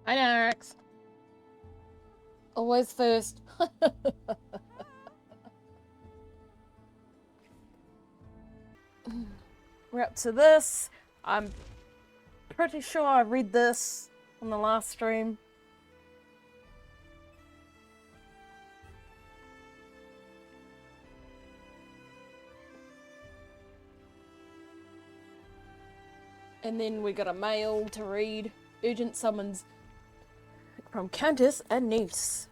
I know, Rex. Always first. We're up to this. I'm pretty sure I read this on the last stream. And then we got a mail to read. Urgent summons from Countess Anise.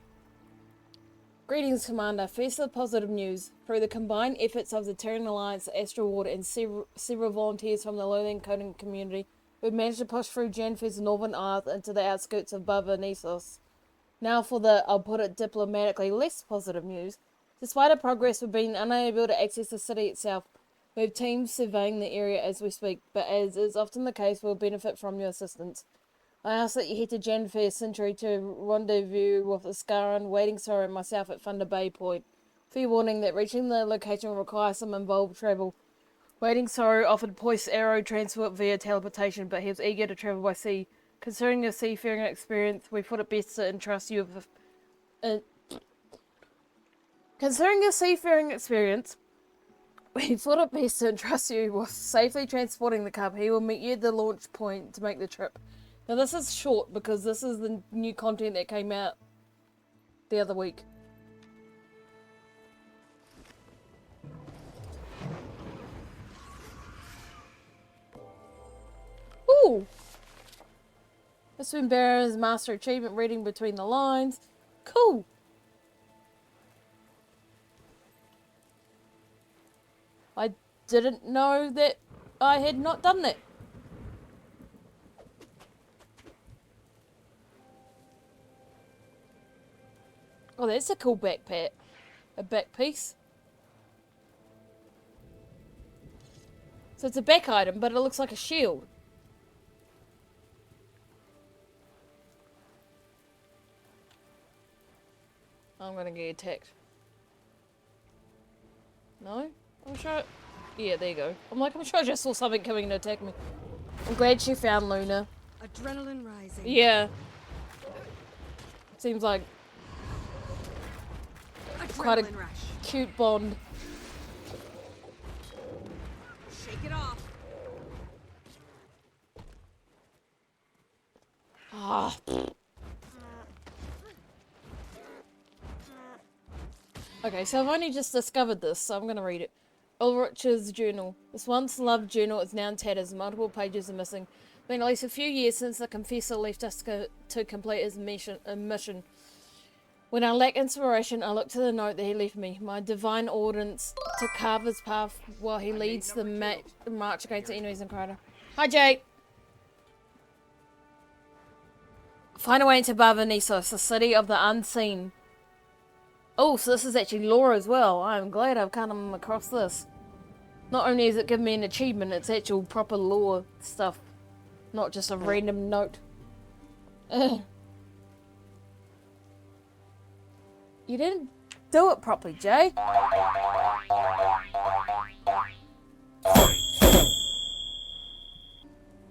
Greetings, Commander. First, the positive news. Through the combined efforts of the Terran Alliance, Astral Ward, and several volunteers from the Lowland coding community, we've managed to push through Janthir's northern Earth into the outskirts of Bava. Now for the, I'll put it diplomatically, less positive news. Despite our progress, we've been unable to access the city itself. We have teams surveying the area as we speak, but as is often the case, we'll benefit from your assistance. I ask that you head to Janthir Century to rendezvous with Iskaran, Waiting Sorrow, and myself at Thunder Bay Point. Fair warning that reaching the location will require some involved travel. Waiting Sorrow offered Poist Arrow transport via teleportation, but he was eager to travel by sea. Considering your seafaring experience, we thought it best to entrust you with... Considering your seafaring experience, we thought it best to entrust you with safely transporting the cub. He will meet you at the launch point to make the trip. Now this is short because this is the new content that came out the other week. Ooh! This one bears master achievement reading between the lines. Cool! I didn't know that I had not done that. Oh, that's a cool backpack. A back piece. So it's a back item, but it looks like a shield. I'm gonna get attacked. No? I'm sure... Yeah, there you go. I'm sure I just saw something coming to attack me. I'm glad she found Luna. Adrenaline rising. Yeah. Seems like quite a rush. cute bond. Shake it off. Ah. Okay, so I've only just discovered this, so I'm gonna read it. Ulrich's journal. This once loved journal is now in tatters. Multiple pages are missing. It's been at least a few years since the confessor left us to complete his mission. When I lack inspiration, I look to the note that he left me. My divine ordinance to carve his path while he leads the march against the enemies in Crowder. Hi, Jake! Find a way into Bava, the city of the unseen. Oh, so this is actually lore as well. I'm glad I've come across this. Not only does it give me an achievement, it's actual proper lore stuff. Not just a random note. You didn't do it properly, Jay.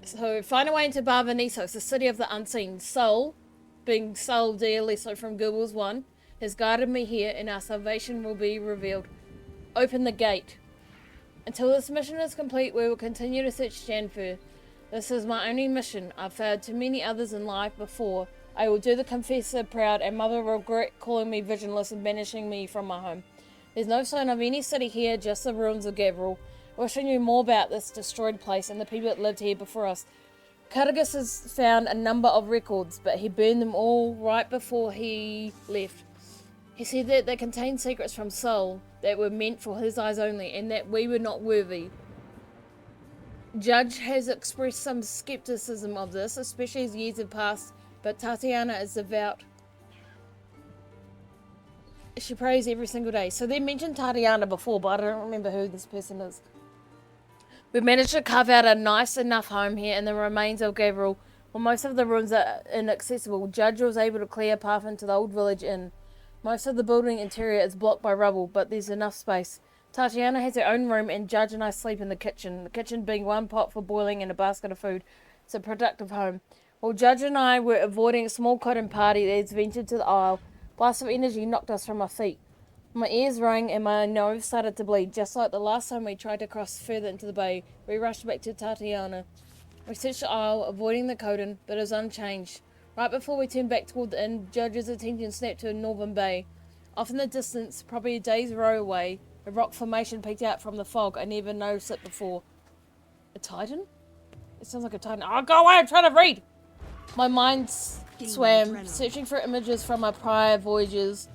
So, find a way into Bava, the city of the unseen. Soul, being Soul dearly so from Google's one, has guided me here, and our salvation will be revealed. Open the gate. Until this mission is complete, we will continue to search Janthir. This is my only mission. I've failed too many others in life before. I will do the confessor proud, and Mother will regret calling me visionless and banishing me from my home. There's no sign of any city here, just the ruins of Gavril. I wish I knew more about this destroyed place and the people that lived here before us. Cardagus has found a number of records, but he burned them all right before he left. He said that they contained secrets from Soul that were meant for his eyes only, and that we were not worthy. Judge has expressed some skepticism of this, especially as years have passed, but Tatiana is devout. She prays every single day. So they mentioned Tatiana before, but I don't remember who this person is. We managed to carve out a nice enough home here in the remains of Gavril. While most of the rooms are inaccessible, Judge was able to clear a path into the old village inn. Most of the building interior is blocked by rubble, but there's enough space. Tatiana has her own room, and Judge and I sleep in the kitchen. The kitchen being one pot for boiling and a basket of food. It's a productive home. While Judge and I were avoiding a small cotton party that had ventured to the isle, a blast of energy knocked us from our feet. My ears rang and my nose started to bleed, just like the last time we tried to cross further into the bay. We rushed back to Tatiana. We searched the isle, avoiding the codon, but it was unchanged. Right before we turned back toward the inn, Judge's attention snapped to a northern bay. Off in the distance, probably a day's row away, a rock formation peeked out from the fog. I never noticed it before. A titan? It sounds like a titan. Oh, go away, I'm trying to read! My mind swam, searching for images from my prior voyages.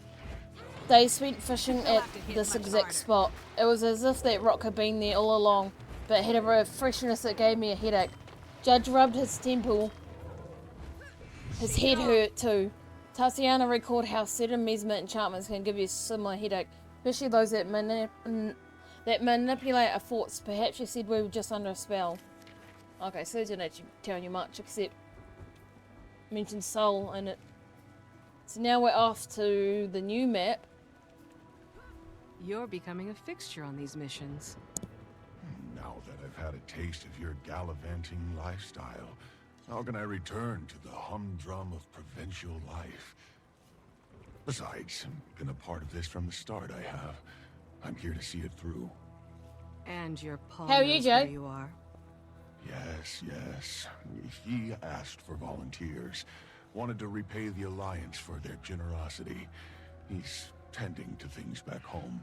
Days spent fishing at this exact spot. It was as if that rock had been there all along, but it had a freshness that gave me a headache. Judge rubbed his temple. His head hurt too. Tatiana recalled how certain mesmer enchantments can give you a similar headache, especially those that manipulate our thoughts. Perhaps she said we were just under a spell. Okay, so they didn't actually tell you much, except mention soul in it. So now we're off to the new map. You're becoming a fixture on these missions. Now that I've had a taste of your gallivanting lifestyle, how can I return to the humdrum of provincial life? Besides, been a part of this from the start, I have. I'm here to see it through. And your Paul How are you, knows Joe? where you are. Yes. He asked for volunteers. Wanted to repay the Alliance for their generosity. He's tending to things back home.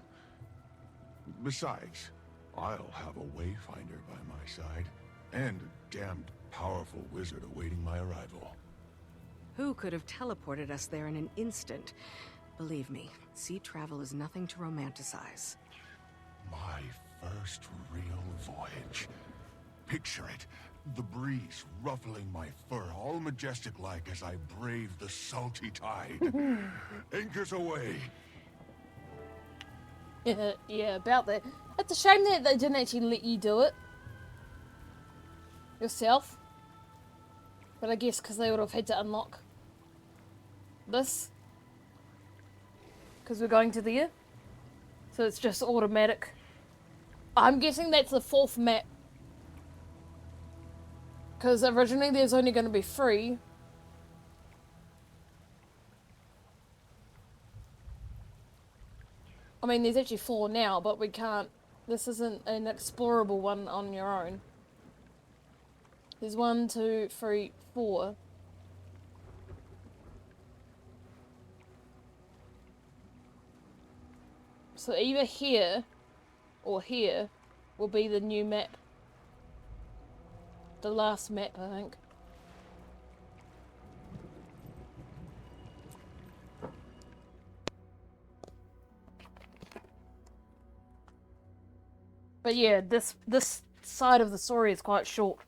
Besides, I'll have a wayfinder by my side. And a damned powerful wizard awaiting my arrival. Who could have teleported us there in an instant? Believe me, sea travel is nothing to romanticize. My first real voyage. Picture it. The breeze ruffling my fur, all majestic-like as I brave the salty tide. Anchors away. Yeah, about that. It's a shame that they didn't actually let you do it yourself. But I guess because they would have had to unlock this. Because we're going to there. So it's just automatic. I'm guessing that's the 4th map. Because originally there's only going to be 3. I mean, there's actually 4 now, but we can't... This isn't an explorable one on your own. There's 1, 2, 3, 4. So either here or here will be the new map. The last map, I think. But yeah, this side of the story is quite short.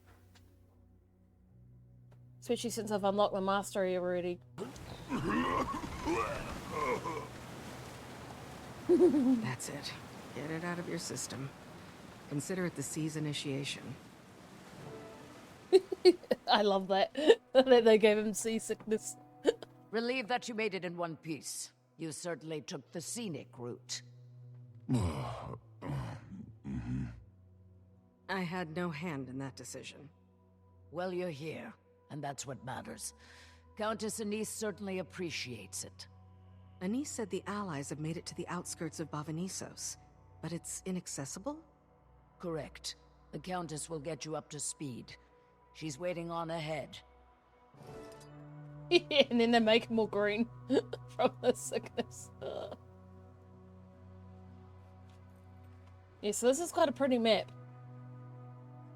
Especially since I've unlocked the mastery already. That's it. Get it out of your system. Consider it the sea's initiation. I love that. That they gave him seasickness. Relieved that you made it in one piece. You certainly took the scenic route. I had no hand in that decision. Well, you're here, and that's what matters. Countess Anise certainly appreciates it. Anise said the allies have made it to the outskirts of Bavanisos, but it's inaccessible? Correct. The Countess will get you up to speed. She's waiting on ahead. And then they make him more green from the sickness. Yeah, so this is quite a pretty map.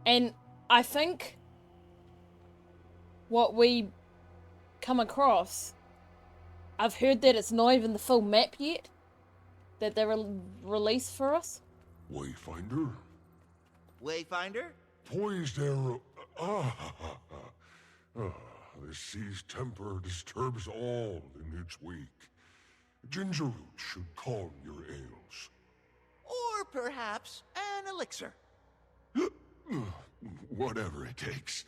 And I think what we come across, I've heard that it's not even the full map yet that they released for us. Wayfinder? Wayfinder? Poised arrow. The sea's temper disturbs all in its wake. Ginger root should calm your ails. Or perhaps an elixir. Whatever it takes.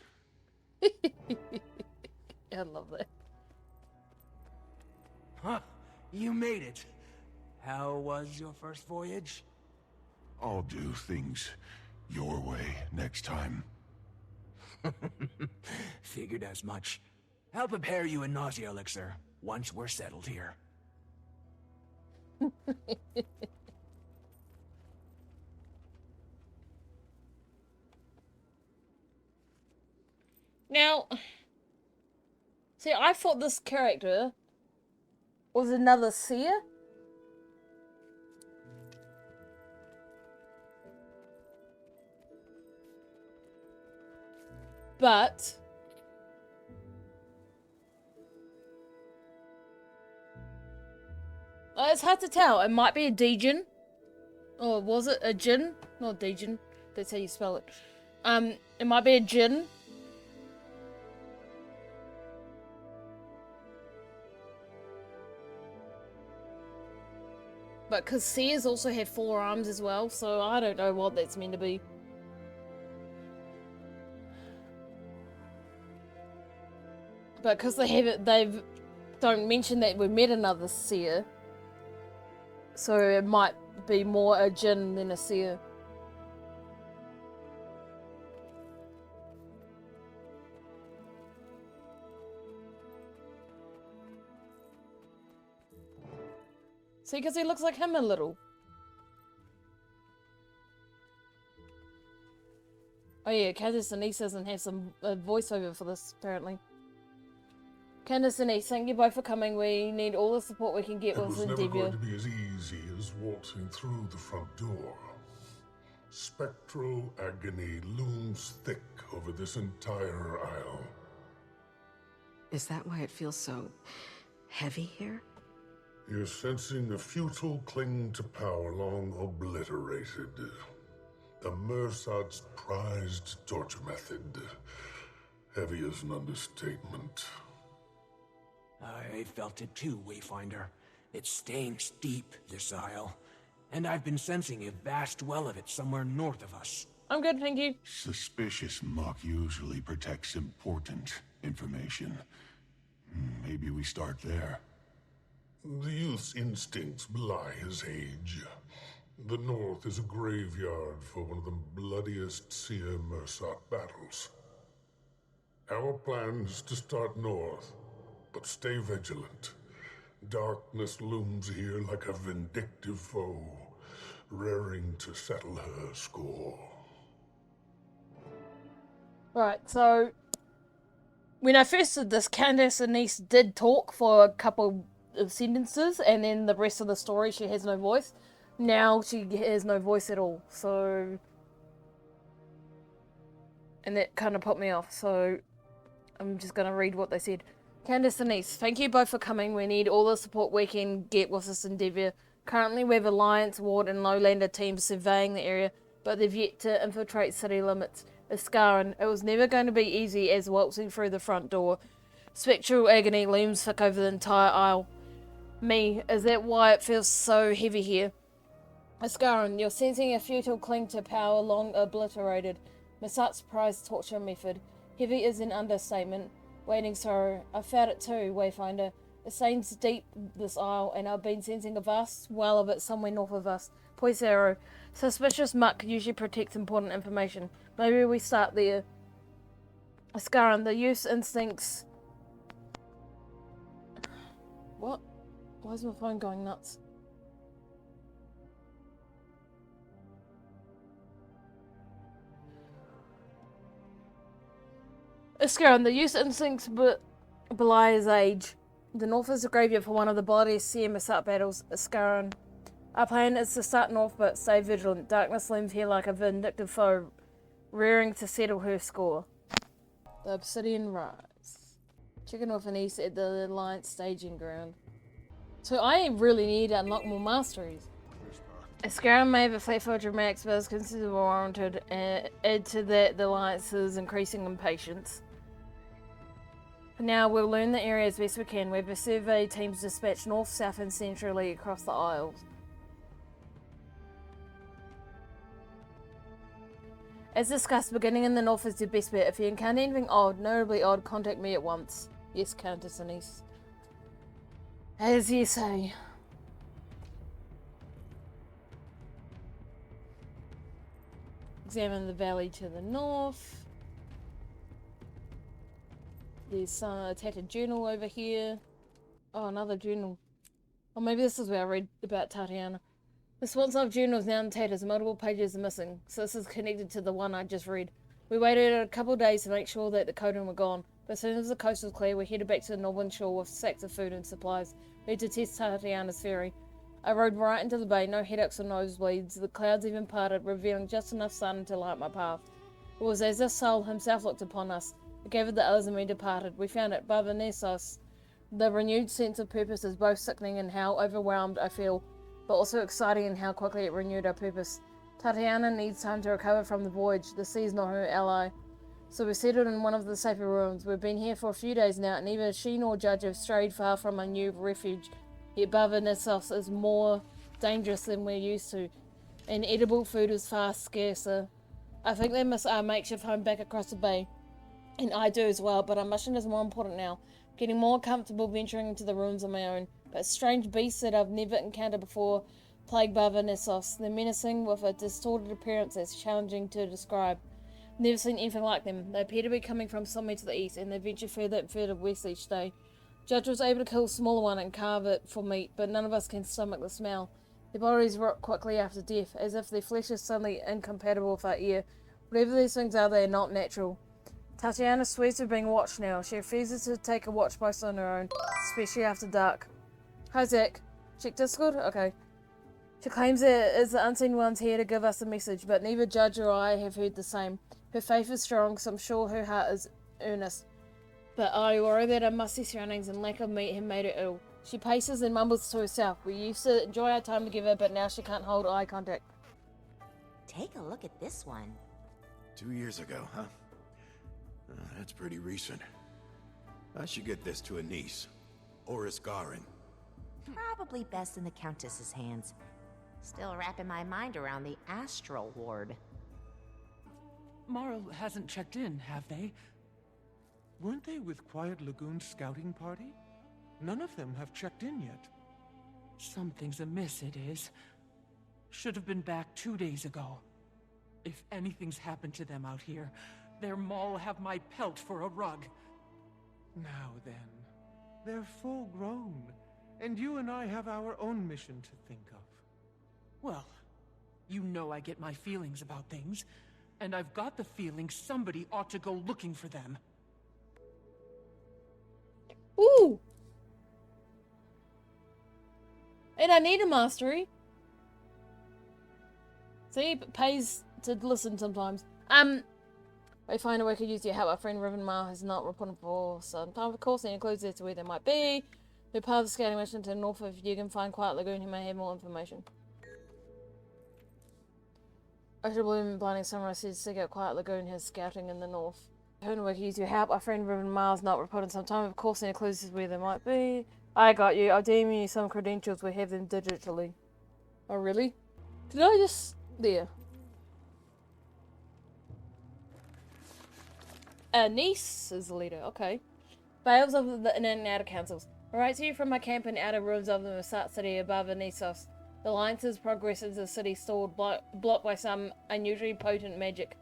I love that. Huh, you made it. How was your first voyage? I'll do things your way next time. Figured as much. I'll prepare you a nausea elixir once we're settled here. Now, see, I thought this character was another seer. But it's hard to tell. It might be a Dejin. Or was it a Jin? Not Dejin. That's how you spell it. It might be a Jin. But because seers also have 4 arms as well, so I don't know what that's meant to be. But because they don't mention that we met another seer, so it might be more a Jinn than a seer. See, because he looks like him a little. Oh yeah, Candace Denise doesn't have some voiceover for this, apparently. Candace and Denise, thank you both for coming. We need all the support we can get with It was never going Endeavour. to be as easy as waltzing through the front door. Spectral agony looms thick over this entire aisle. Is that why it feels so heavy here? You're sensing a futile cling to power long obliterated. A Mersat's prized torture method. Heavy as an understatement. I felt it too, Wayfinder. It stinks deep, this aisle. And I've been sensing a vast well of it somewhere north of us. I'm good, thank you. Suspicious muck usually protects important information. Maybe we start there. The youth's instincts belie his age. The North is a graveyard for one of the bloodiest Seer-Mersat battles. Our plan is to start north, but stay vigilant. Darkness looms here like a vindictive foe, raring to settle her score. Right, so when I first did this, Candace and Niece did talk for a couple of sentences, and then the rest of the story she has no voice. Now she has no voice at all, so... And that kind of put me off, so I'm just going to read what they said. Candace and Niece, thank you both for coming. We need all the support we can get with this endeavour. Currently we have Alliance, Ward and Lowlander teams surveying the area, but they've yet to infiltrate city limits. Iskaran, it was never going to be easy as waltzing through the front door. Spectral agony looms thick over the entire aisle. Me, is that why it feels so heavy here? Iskaran, you're sensing a futile cling to power long obliterated. Masat's prized torture method. Heavy is an understatement. Waiting sorrow. I felt it too, Wayfinder. It seems deep, this aisle, and I've been sensing a vast well of it somewhere north of us. Poisero. Suspicious muck usually protects important information. Maybe we start there. Iskaran, the youth's instincts... What? Why is my phone going nuts? Iskaran, the youth's instincts belie his age. The north is a graveyard for one of the bloodiest Seer-Mersat battles. Iskaran. Our plan is to start north, but stay vigilant. Darkness looms here like a vindictive foe, rearing to settle her score. The Obsidian Rise. Checking off an east at the Alliance staging ground. So I really need to unlock more masteries. Iskaran may have a fate for dramatics, but is considered warranted. Add to that the Alliance's increasing impatience. For now, we'll learn the area as best we can. We have a survey teams dispatched north, south and centrally across the Isles. As discussed, beginning in the north is your best bet. If you encounter anything odd, notably odd, contact me at once. Yes, Countess Anise. As you say. Examine the valley to the north. There's a tattered journal over here. Oh, another journal. Or maybe this is where I read about Tatiana. The Swanside journal is now in tatters. Multiple pages are missing, so this is connected to the one I just read. We waited a couple of days to make sure that the Coden were gone, but as soon as the coast was clear, we headed back to the northern shore with sacks of food and supplies. We had to test Tatiana's ferry. I rode right into the bay, no headaches or nosebleeds. The clouds even parted, revealing just enough sun to light my path. It was as if Sol himself looked upon us. I gathered the others and we departed. We found at Barbanessos. The renewed sense of purpose is both sickening in how overwhelmed I feel, but also exciting in how quickly it renewed our purpose. Tatiana needs time to recover from the voyage. The sea is not her ally. So we settled in one of the safer rooms. We've been here for a few days now, and neither she nor Judge have strayed far from our new refuge. Yet Barbanessos is more dangerous than we're used to, and edible food is far scarcer. I think they miss our makeshift home back across the bay, and I do as well, but our mission is more important now. Getting more comfortable venturing into the rooms on my own. But strange beasts that I've never encountered before plague Barbanessos. They're menacing with a distorted appearance that's challenging to describe. Never seen anything like them. They appear to be coming from somewhere to the east, and they venture further and further west each day. Judge was able to kill a smaller one and carve it for meat, but none of us can stomach the smell. Their bodies rot quickly after death, as if their flesh is suddenly incompatible with our air. Whatever these things are, they are not natural. Tatiana swears to being watched now. She refuses to take a watch post on her own, especially after dark. Hi, Zach. Check Discord? Okay. She claims it is the unseen ones here to give us a message, but neither Judge or I have heard the same. Her faith is strong, so I'm sure her heart is earnest. But I worry that her musty surroundings and lack of meat have made her ill. She paces and mumbles to herself. We used to enjoy our time together, but now she can't hold eye contact. Take a look at this one. 2 years ago, huh? That's pretty recent. I should get this to a niece. Or Isgarin. Probably best in the Countess's hands. Still wrapping my mind around the astral ward. Marl hasn't checked in, have they? Weren't they with Quiet Lagoon's scouting party? None of them have checked in yet. Something's amiss, it is. Should have been back 2 days ago. If anything's happened to them out here, their maul have my pelt for a rug. Now then, they're full grown, and you and I have our own mission to think of. Well, you know I get my feelings about things, and I've got the feeling somebody ought to go looking for them. Ooh! And I need a mastery. See, it pays to listen sometimes. I find a way to use your help. Our friend Riven Mar has not reported for some time, of course, and includes as to where they might be. They're part of the scouting mission to the north. If you can find Quiet Lagoon, he may have more information. Ocean Bloom and Blinding Sunrise says seek out Quiet Lagoon has scouting in the north. I find a way to use your help. Our friend Riven Mar has not reported some time, of course, and includes as where they might be. I got you. I'll DM you some credentials. We have them digitally. Oh, really? Did I just... There. Niece is the leader, okay. Bales of the in and outer councils. I write to you from my camp in outer rooms of the Masat city above Anissos. The alliance's progress into the city stalled, blocked by some unusually potent magic.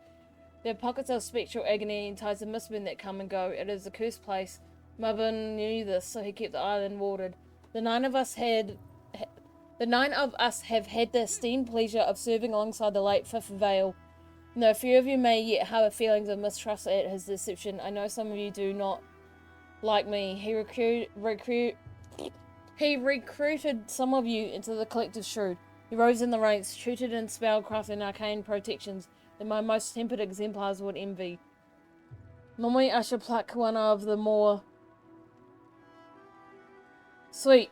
There are pockets of spectral agony and tides of mistwind that come and go. It is a cursed place. Mabon knew this, so he kept the island warded. The nine of us have had the esteemed pleasure of serving alongside the late Fifth Vale. Though a few of you may yet harbour feelings of mistrust at his deception, I know some of you do not like me. He recruited some of you into the collective shroud. He rose in the ranks, tutored in spellcraft and arcane protections that my most tempered exemplars would envy. Normally I should pluck one of the more... Sweet.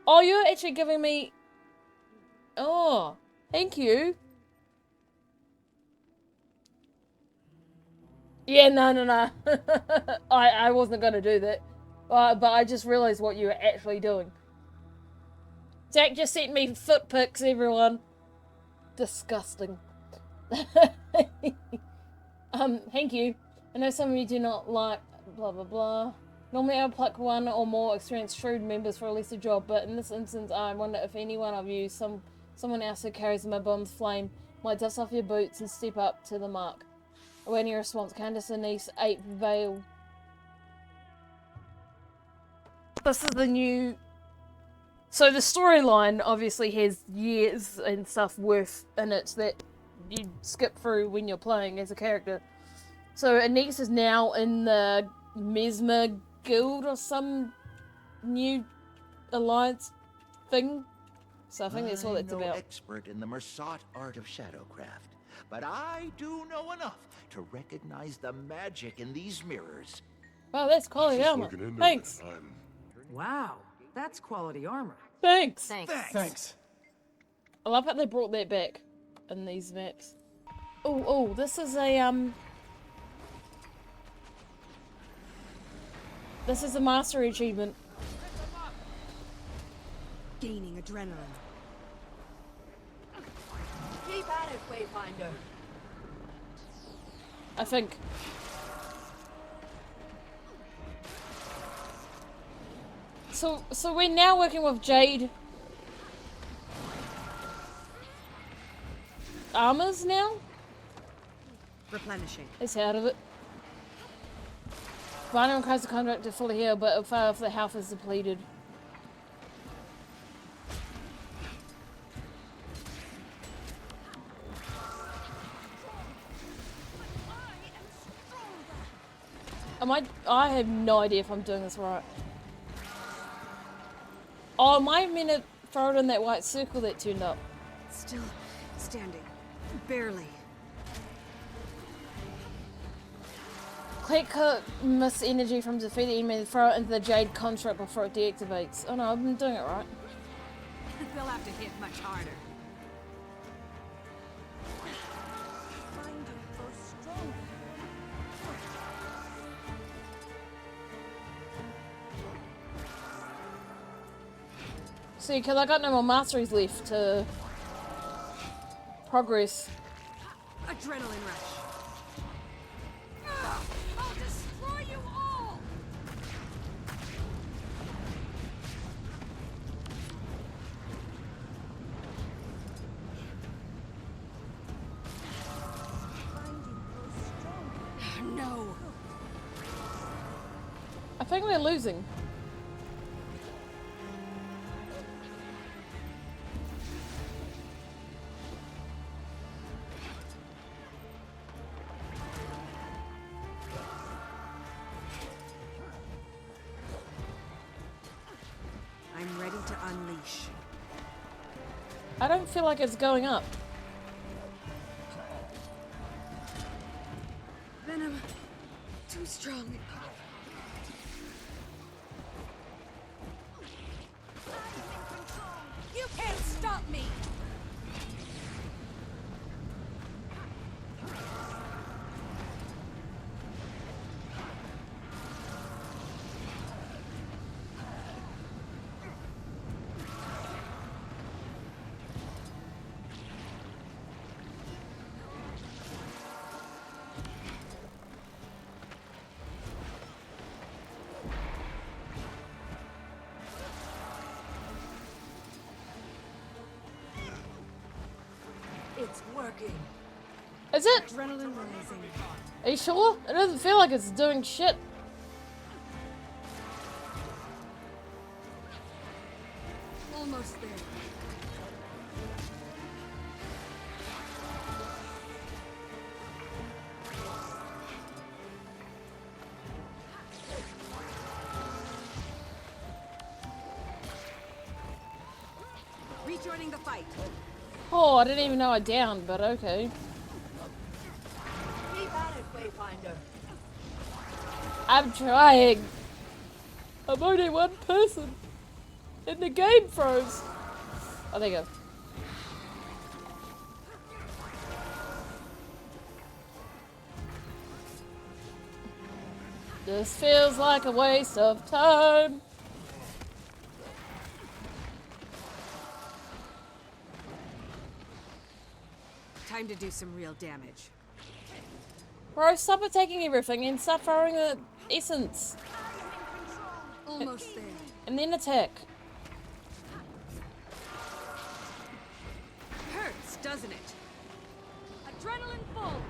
Oh, you're actually giving me... Oh, thank you. Yeah, no. I wasn't going to do that. But I just realised what you were actually doing. Zach just sent me foot pics, everyone. Disgusting. Thank you. I know some of you do not like blah blah blah. Normally I'll pluck one or more experienced shrewd members for a lesser job, but in this instance I wonder if any one of you, someone else who carries my bomb's flame, might dust off your boots and step up to the mark. Awaiting a response. Candace and Niece 8 Veil. This is the new... So the storyline obviously has years and stuff worth in it that you skip through when you're playing as a character. So Anise is now in the Mesmer Guild or some new alliance thing. So I think that's what it's I'm no about. expert in the Mersat art of shadowcraft, but I do know enough to recognize the magic in these mirrors. Wow, that's quality Just armor. looking into Thanks. it, I'm Wow, that's quality armor. Thanks. Thanks. I love how they brought that back in these maps. Oh, this is a this is a mastery achievement. Gaining adrenaline. Keep at it, Wayfinder. I think. So we're now working with Jade armors now? Replenishing. It's out of it. Final requires the contract to fully heal, but if the health is depleted. I have no idea if I'm doing this right. Oh, am I meant to throw it in that white circle that turned up? Still standing. Barely. Click miss energy from defeating enemy and throw it into the Jade construct before it deactivates. Oh no, I've been doing it right. They'll have to hit much harder. See, because I got no more masteries left to progress. Adrenaline rush. I'll destroy you all. No. I think we're losing. I'm ready to unleash. I don't feel like it's going up. Venom. Too strong. You can't stop me. It's working. Is it? Adrenaline rising. Are you sure? It doesn't feel like it's doing shit. Almost there. Rejoining the fight. Oh, I didn't even know I downed, but okay. Keep at it, Wayfinder. I'm trying. I'm only one person. And the game froze. Oh, there you go. This feels like a waste of time. Time to do some real damage. Bro, stop attacking everything and start throwing the essence. Almost there. And then attack. Hurts, doesn't it? Adrenaline full.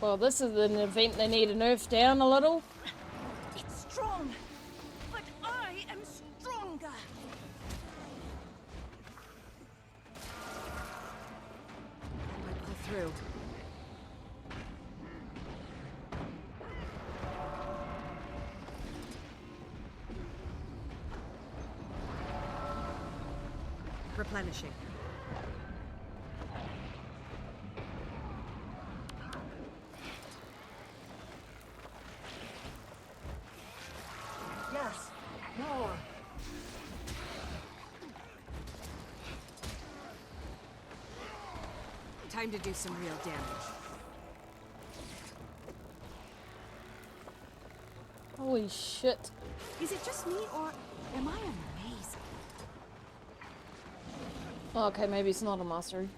Well, this is an event they need to nerf down a little. It's strong, but I am stronger. I might pull through. Replenishing. Yes, more. Time to do some real damage. Holy shit. Is it just me, or am I amazing? Okay, maybe it's not a mastery.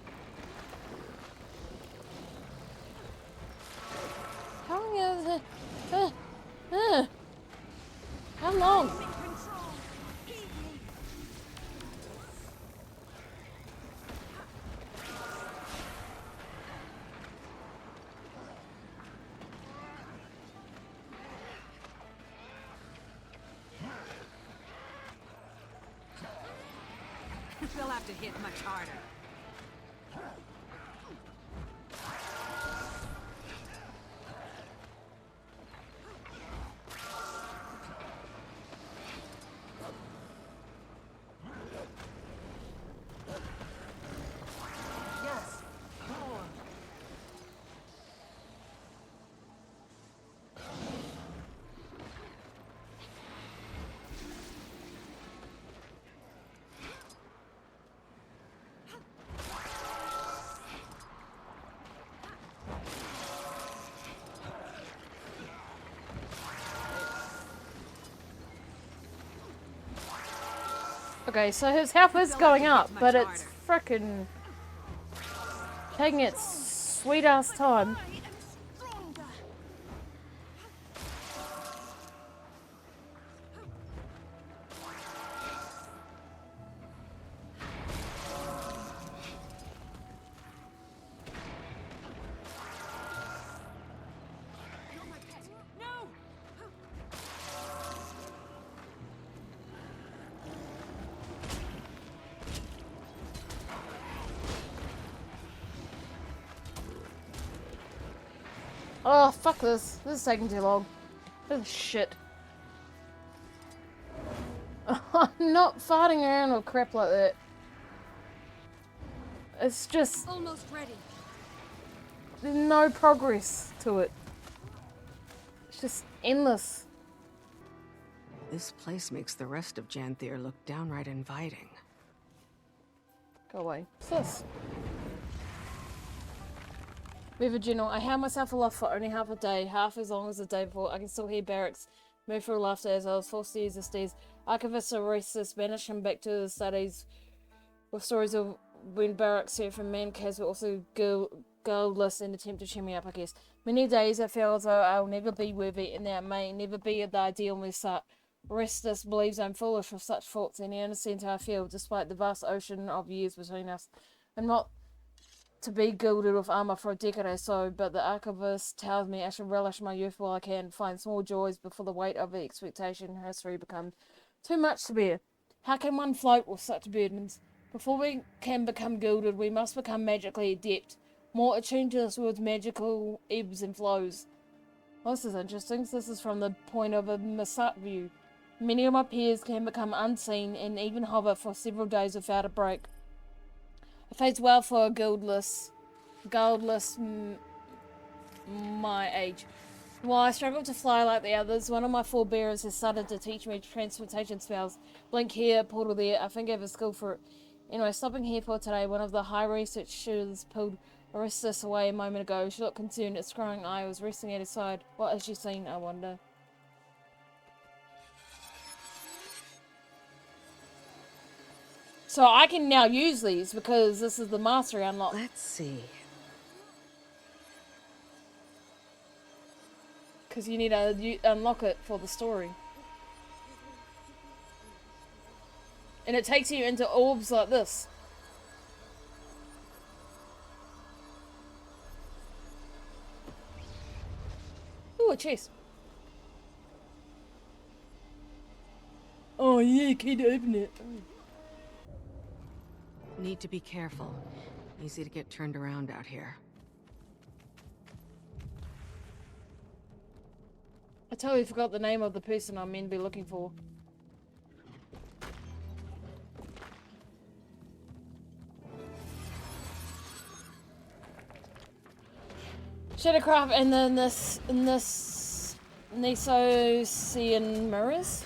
How long is it? How long? I'm in control. Heed me. They'll have to hit much harder. Yes, more. Okay, so his health is going up, but it's frickin' taking its sweet ass time. I am stronger. No! Oh, fuck this. This is taking too long. This is shit. I'm not farting around or crap like that. It's just, Almost ready. there's no progress to it. It's just endless. This place makes the rest of Janthir look downright inviting. Go away. What's this? River General, I held myself aloft for only half a day, half as long as the day before. I can still hear barracks move through laughter as I was forced to use the stairs. Archivists arrest this, banish him back to the studies with stories of when barracks served from mancas were also guileless and attempt to cheer me up, I guess. Many days I feel as though I'll never be worthy and that I may never be the ideal Messiah. Restless believes I'm foolish with such thoughts, and he understands how I feel, despite the vast ocean of years between us. I'm not to be gilded with armor for a decade or so, but the archivist tells me I should relish my youth while I can, find small joys before the weight of the expectation history becomes too much to bear. How can one float with such burdens? Before we can become gilded, we must become magically adept, more attuned to this world's magical ebbs and flows. Well, this is interesting. This is from the point of a Masat view. Many of my peers can become unseen and even hover for several days without a break. It fades well for a guildless my age. While I struggle to fly like the others, one of my forebearers has started to teach me transportation spells. Blink here, portal there. I think I have a skill for it. Anyway, stopping here for today, one of the high researchers pulled Aristus away a moment ago. She looked concerned. Its scrying eye was resting at his side. What has she seen, I wonder? So I can now use these because this is the mastery unlock. Let's see. Because you need to unlock it for the story. And it takes you into orbs like this. a chest. Oh yeah, key to open it. Need to be careful. Easy to get turned around out here. I totally forgot the name of the person I'm meant to be looking for. Shadowcraft and then this Nesocian mirrors.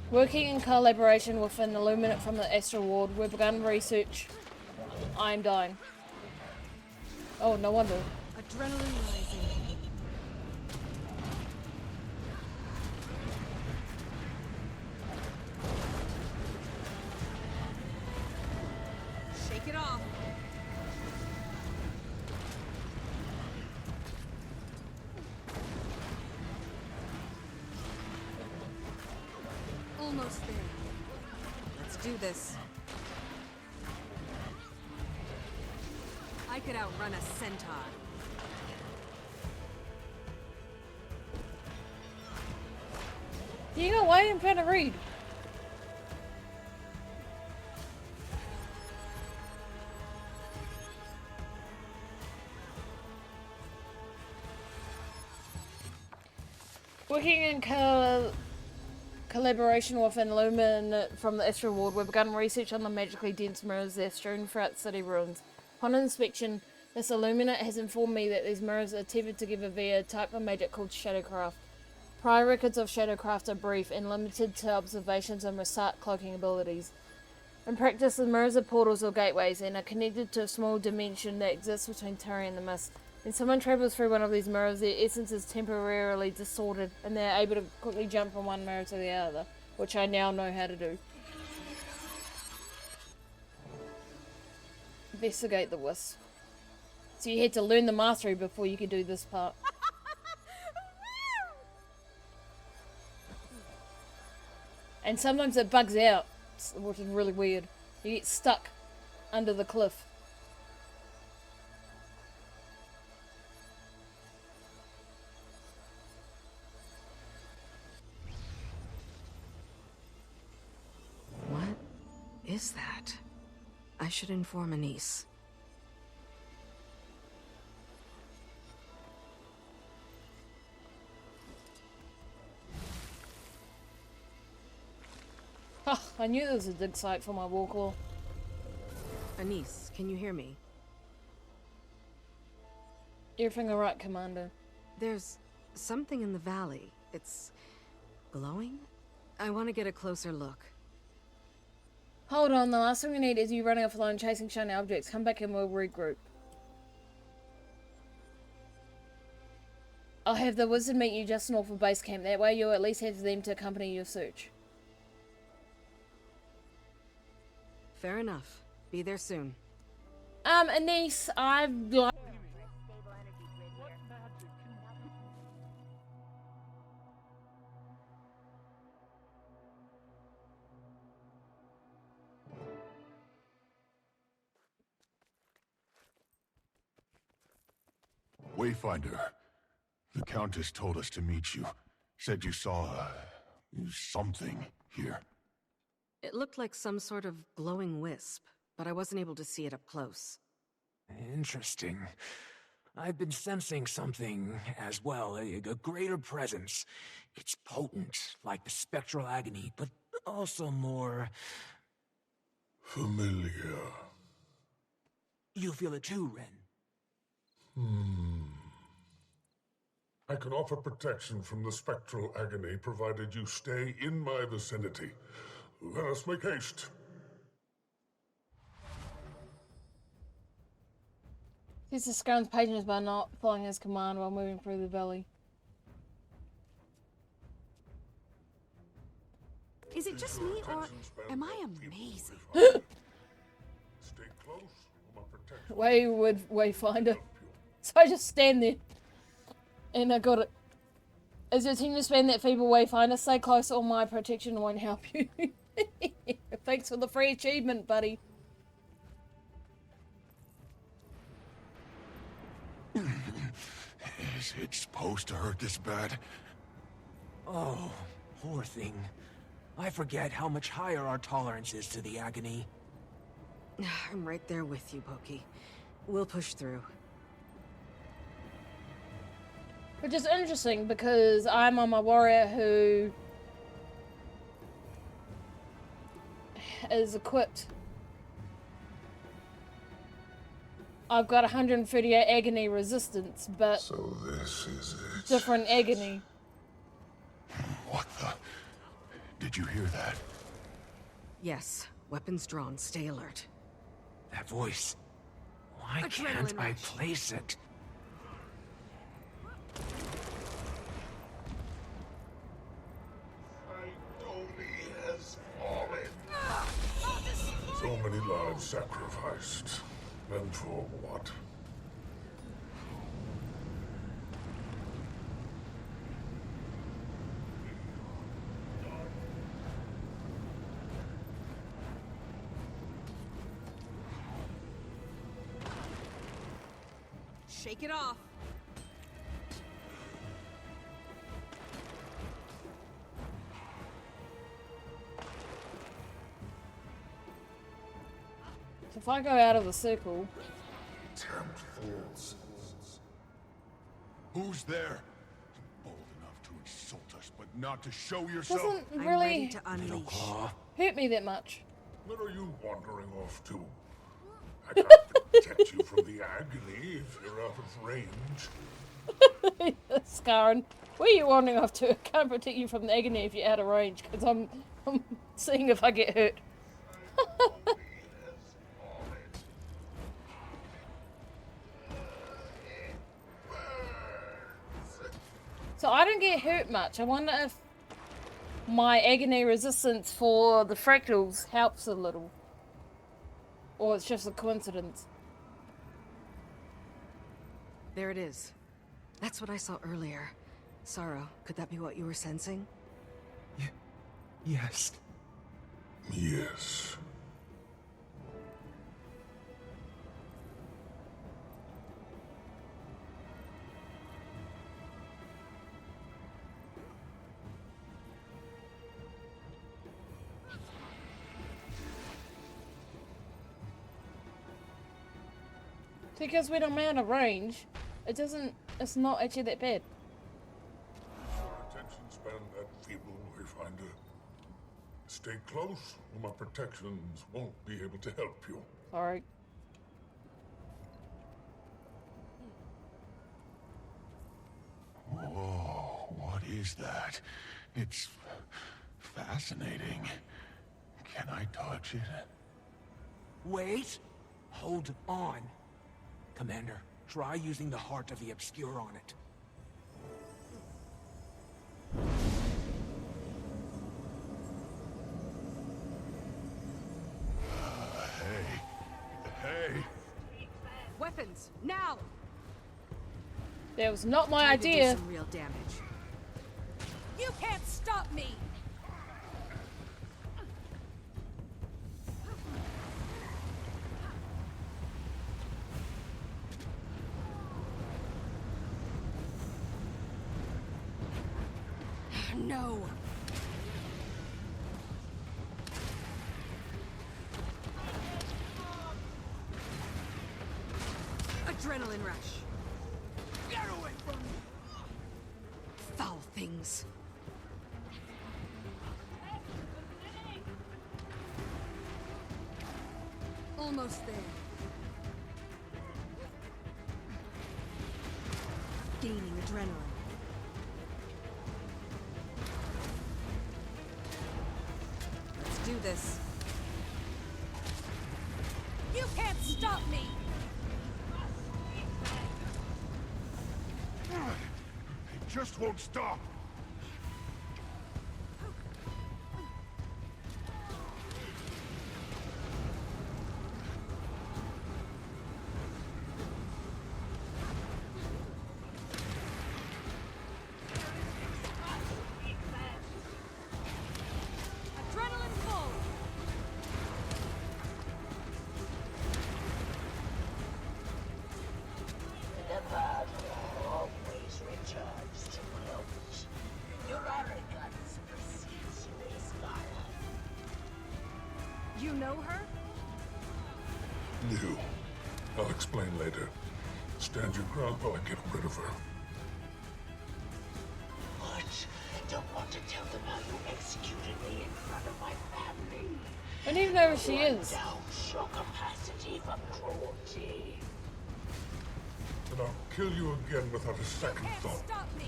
Working in collaboration with an Illuminate from the Astral Ward, we've begun research. I am dying. Oh, no wonder. Adrenaline rising. Shake it off. Almost there. Let's do this. I could outrun a centaur. You know why I'm trying to read. Working in collaboration with an Illuminate from the Astral Ward, we've begun research on the magically dense mirrors that are strewn throughout city ruins. Upon inspection, this Illuminate has informed me that these mirrors are attempted together via a type of magic called Shadowcraft. Prior records of Shadowcraft are brief and limited to observations and recite cloaking abilities. In practice, the mirrors are portals or gateways and are connected to a small dimension that exists between Terry and the Mist. When someone travels through one of these mirrors, their essence is temporarily distorted and they are able to quickly jump from one mirror to the other, which I now know how to do. Investigate the wisp. So you had to learn the mastery before you could do this part. And sometimes it bugs out, which is really weird. You get stuck under the cliff. What is that? I should inform Anise. I knew there was a dig site for my warclaw. Anise, can you hear me? Everything alright, Commander? There's something in the valley. It's glowing? I want to get a closer look. Hold on, the last thing we need is you running off alone chasing shiny objects. Come back and we'll regroup. I'll have the wizard meet you just north of base camp. That way you'll at least have them to accompany your search. Fair enough. Be there soon. Anise, I've like... Wayfinder, the Countess told us to meet you. Said you saw something here. It looked like some sort of glowing wisp, but I wasn't able to see it up close. Interesting. I've been sensing something as well, a greater presence. It's potent, like the spectral agony, but also more... familiar. You feel it too, Ren? I can offer protection from the spectral agony provided you stay in my vicinity. Let us make haste. He's the Scrown's patience by not following his command while moving through the valley. Is it just me, or am I amazing? Stay close, or my protection. Wayfinder. So I just stand there. And I got it. As you continue to spend that feeble Wayfinder, stay close or my protection won't help you. Thanks for the free achievement, buddy. Is it supposed to hurt this bad? Oh, poor thing. I forget how much higher our tolerance is to the agony. I'm right there with you, Pokey. We'll push through. Which is interesting because I'm on my warrior who is equipped. I've got 138 agony resistance, but So this is it. different agony. What the? Did you hear that? Yes, weapons drawn. Stay alert. That voice. Why Adrenaline can't I rush. place it? has fallen. So many lives sacrificed. And for what? Shake it off. So if I go out of the circle, Tempt thoughts. Who's there? Bold enough to insult us, but not to show yourself. doesn't I'm really ready to unleash. Claw. hurt me that much. Where are you wandering off to? I can't protect you from the agony if you're out of range. Scarron, where are you wandering off to? I can't protect you from the agony if you're out of range, because I'm seeing if I get hurt. So I don't get hurt much. I wonder if my agony resistance for the fractals helps a little. Or it's just a coincidence. There it is. That's what I saw earlier. Sorrow, could that be what you were sensing? Yes. Yes. Because when I'm out of range, it's not actually that bad. Your attention span that feeble, Wayfinder. Stay close, or my protections won't be able to help you. Sorry. Whoa, what is that? It's fascinating. Can I touch it? Wait. Hold on. Commander, try using the heart of the Obscure on it. Hey! Weapons, now! That was not my Time to do idea. some real damage. You can't stop me! No! Adrenaline rush. Get away from me! Foul things. Almost there. Gaining adrenaline. Let's do this. You can't stop me! It just won't stop! Adrenaline full! The past will always You. I'll explain later. Stand your ground while I get rid of her. What? Don't want to tell them how you executed me in front of my family. I don't even know who she is. Doubts your capacity for cruelty. And I'll kill you again without a second thought. Stop me!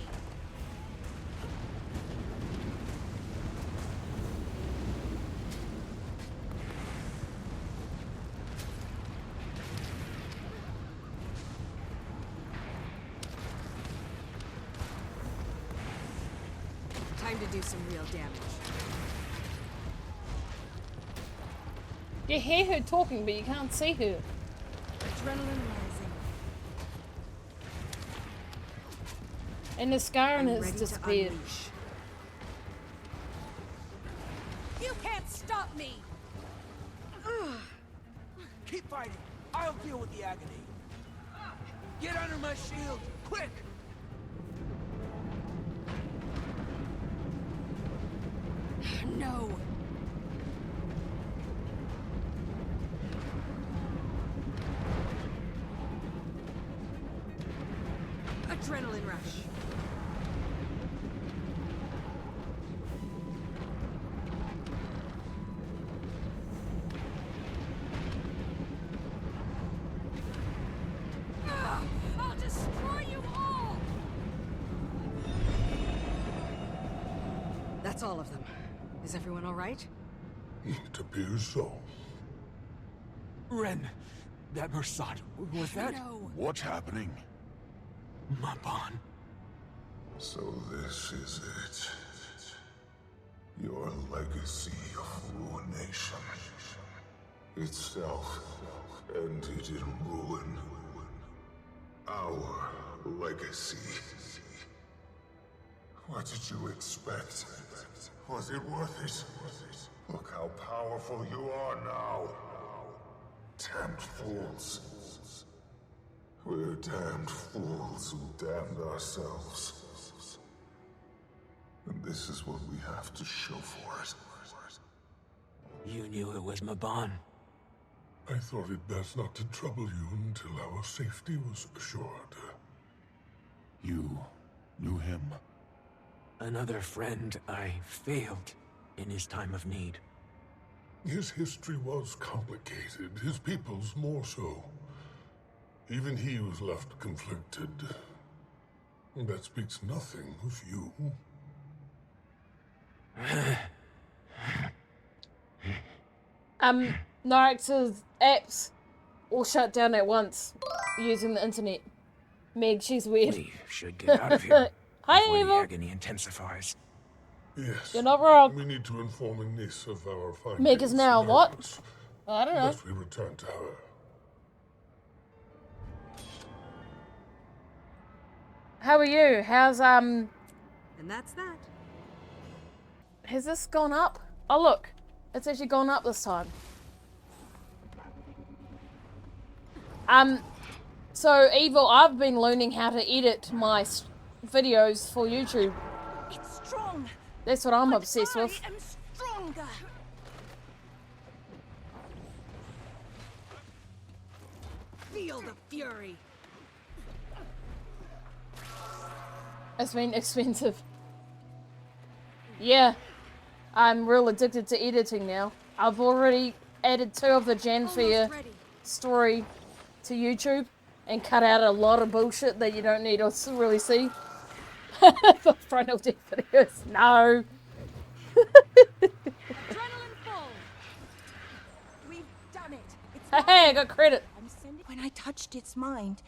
Time to do some real damage. You hear her talking, but you can't see her. Adrenaline rising. And the scarring I'm has ready to disappeared. unleash. You can't stop me! Keep fighting. I'll deal with the agony. Get under my shield, quick! No! Adrenaline rush. I'll destroy you all! That's all of them. Is everyone all right? It appears so. Ren, that Mersat, was that? No. What's happening? Maban. So this is it. Your legacy of ruination. Itself ended in ruin. Our legacy. What did you expect? Was it worth it? Look how powerful you are now. Damned fools. We're damned fools who damned ourselves. And this is what we have to show for it. You knew it was Maban. I thought it best not to trouble you until our safety was assured. You knew him? Another friend I failed in his time of need. His history was complicated, his people's more so. Even he was left conflicted. That speaks nothing of you. Norix's apps all shut down at once using the internet. Meg, she's weird. We should get out of here Hi, before the Eva. agony intensifies. Yes. You're not wrong. We need to inform Anise of our findings. Meg is now and what? ours. I don't know. Best we return to her. How are you? How's And that's that. has this gone up? Oh look, it's actually gone up this time. So Evil, I've been learning how to edit my videos for YouTube. It's strong! That's what I'm But obsessed with. I am stronger! Feel the fury. It's been expensive. Yeah, I'm real addicted to editing now. I've already added 2 of the Janthir story to YouTube and cut out a lot of bullshit that you don't need to really see. The frontal death videos, no. Adrenaline full! We've done it! It's Hey, I got credit. I'm sending. When I touched its mind,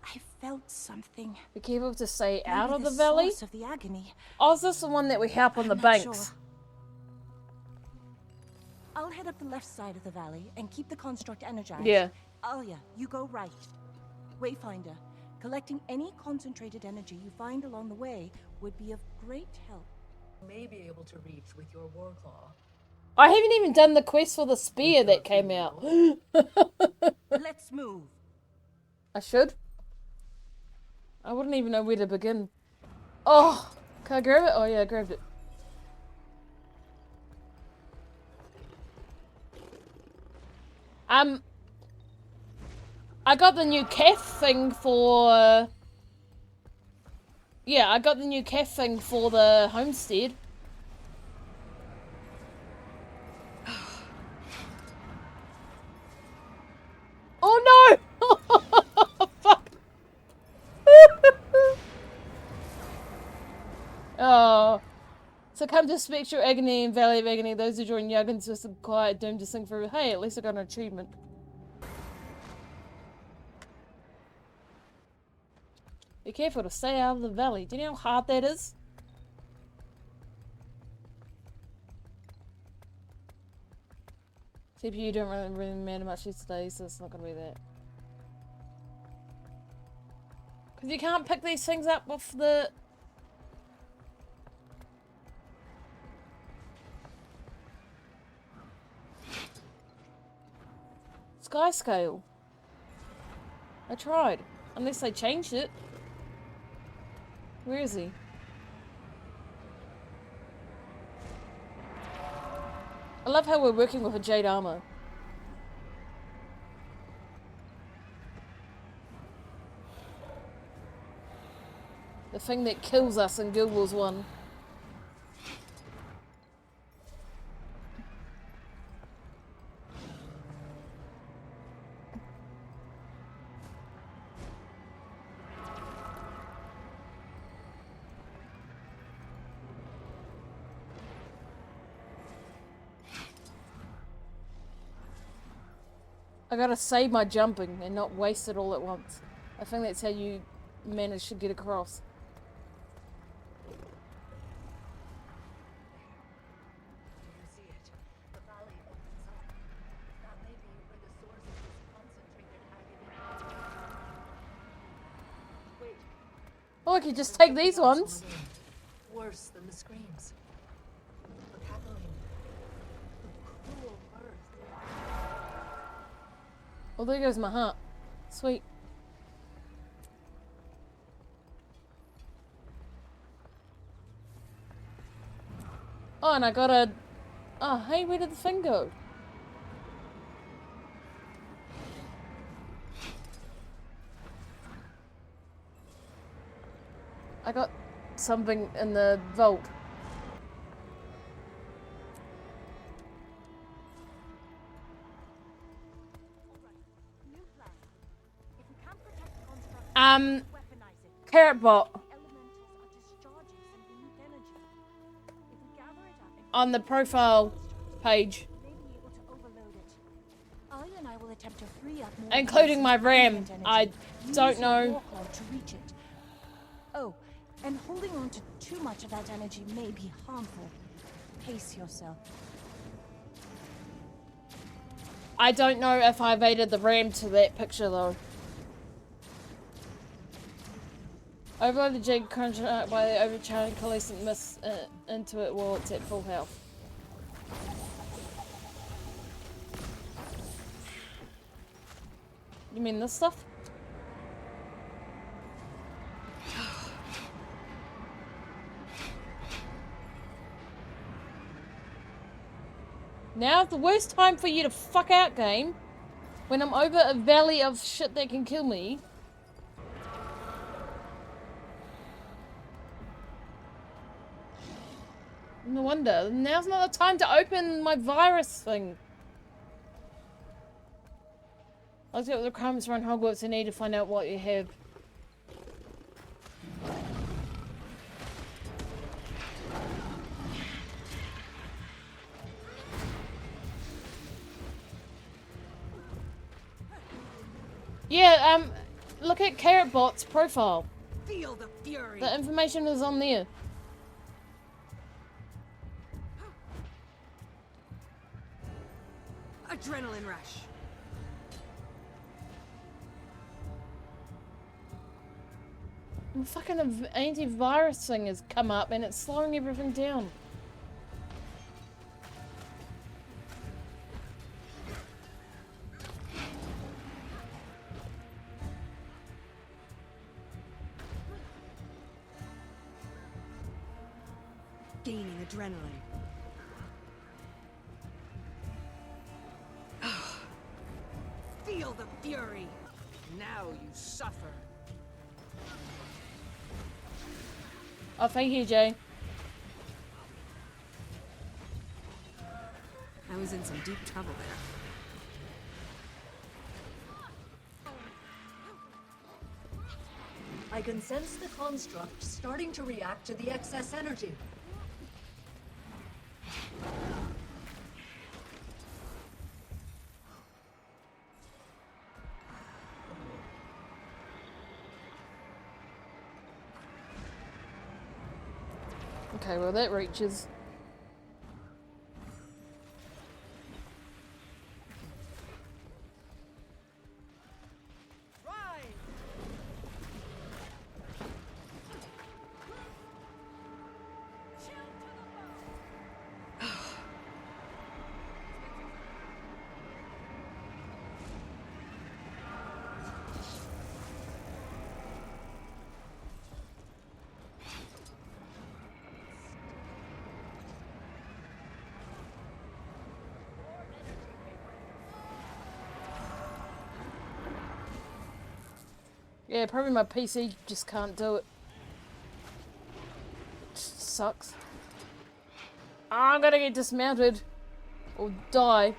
I felt something. Be careful to stay out Maybe of the valley. source of the agony. Oh, is this the one that we help on the I'm not banks? sure. I'll head up the left side of the valley and keep the construct energized. Yeah. Alia, you go right. Wayfinder, collecting any concentrated energy you find along the way would be of great help. You may be able to reach with your warclaw. I haven't even done the quest for the spear that came out. Let's move. I should. I wouldn't even know where to begin. Oh, can I grab it? Oh yeah, I grabbed it. I got the new calf thing for... Yeah, I got the new calf thing for the homestead. Oh no! Fuck! Oh. Succumb to spectral agony and valley of agony. Those who join Yuggins with some quiet doomed to sing through. Hey, at least I got an achievement. Be careful to stay out of the valley. Do you know how hard that is? CPU don't really matter much these days, so it's not gonna be that. Because you can't pick these things up off the... Sky scale. I tried. Unless they changed it. Where is he? I love how we're working with a jade armor. The thing that kills us in Guild Wars 1. I gotta save my jumping and not waste it all at once. I think that's how you manage to get across. Oh, I could just take these ones. Worse than the screams. The cackling. The cruel mirth. Oh, there goes my heart. Sweet. Oh, and I got a... Oh, hey, where did the thing go? I got something in the vault. Carrot bot. On the profile page. Including my RAM. I don't know. Oh, and holding on to too much of that energy may be harmful. Pace yourself. I don't know if I evaded the RAM to that picture though. Overload the jig contract by overcharging coalescent mist into it while it's at full health. You mean this stuff? Now's the worst time for you to fuck out, game. When I'm over a valley of shit that can kill me. No wonder. Now's not the time to open my virus thing. I looked at the requirements around Hogwarts. I need to find out what you have. Yeah, look at Carrotbot's profile. Feel the fury. The information is on there. Adrenaline rush. The fucking antivirus thing has come up and it's slowing everything down. Gaining adrenaline. Feel the fury. Now you suffer. Oh, thank you, Jay. I was in some deep trouble there. I can sense the construct starting to react to the excess energy. Okay, well that reaches. Yeah, probably my PC just can't do it. Sucks. I'm gonna get dismounted. Or die.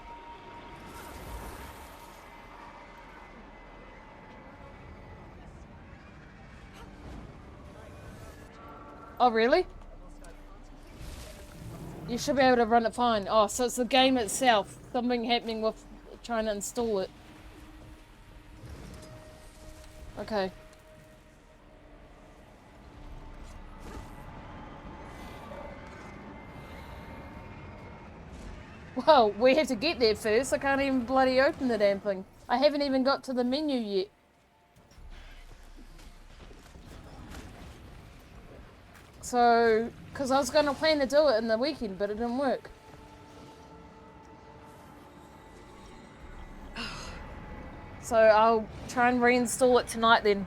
Oh, really? You should be able to run it fine. Oh, so it's the game itself. Something happening with trying to install it. Okay. Well, we have to get there first. I can't even bloody open the damn thing. I haven't even got to the menu yet. So, because I was going to plan to do it in the weekend, but it didn't work. So I'll try and reinstall it tonight then.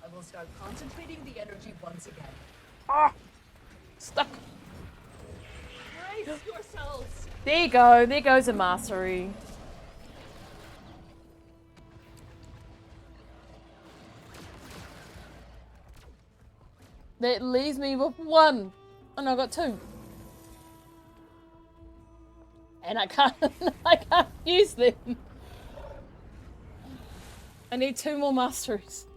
I will start concentrating the energy once again. Ah! Stuck. Brace yourselves! There you go. There goes a mastery. That leaves me with one. And I got two. And I can't use them. I need two more masteries.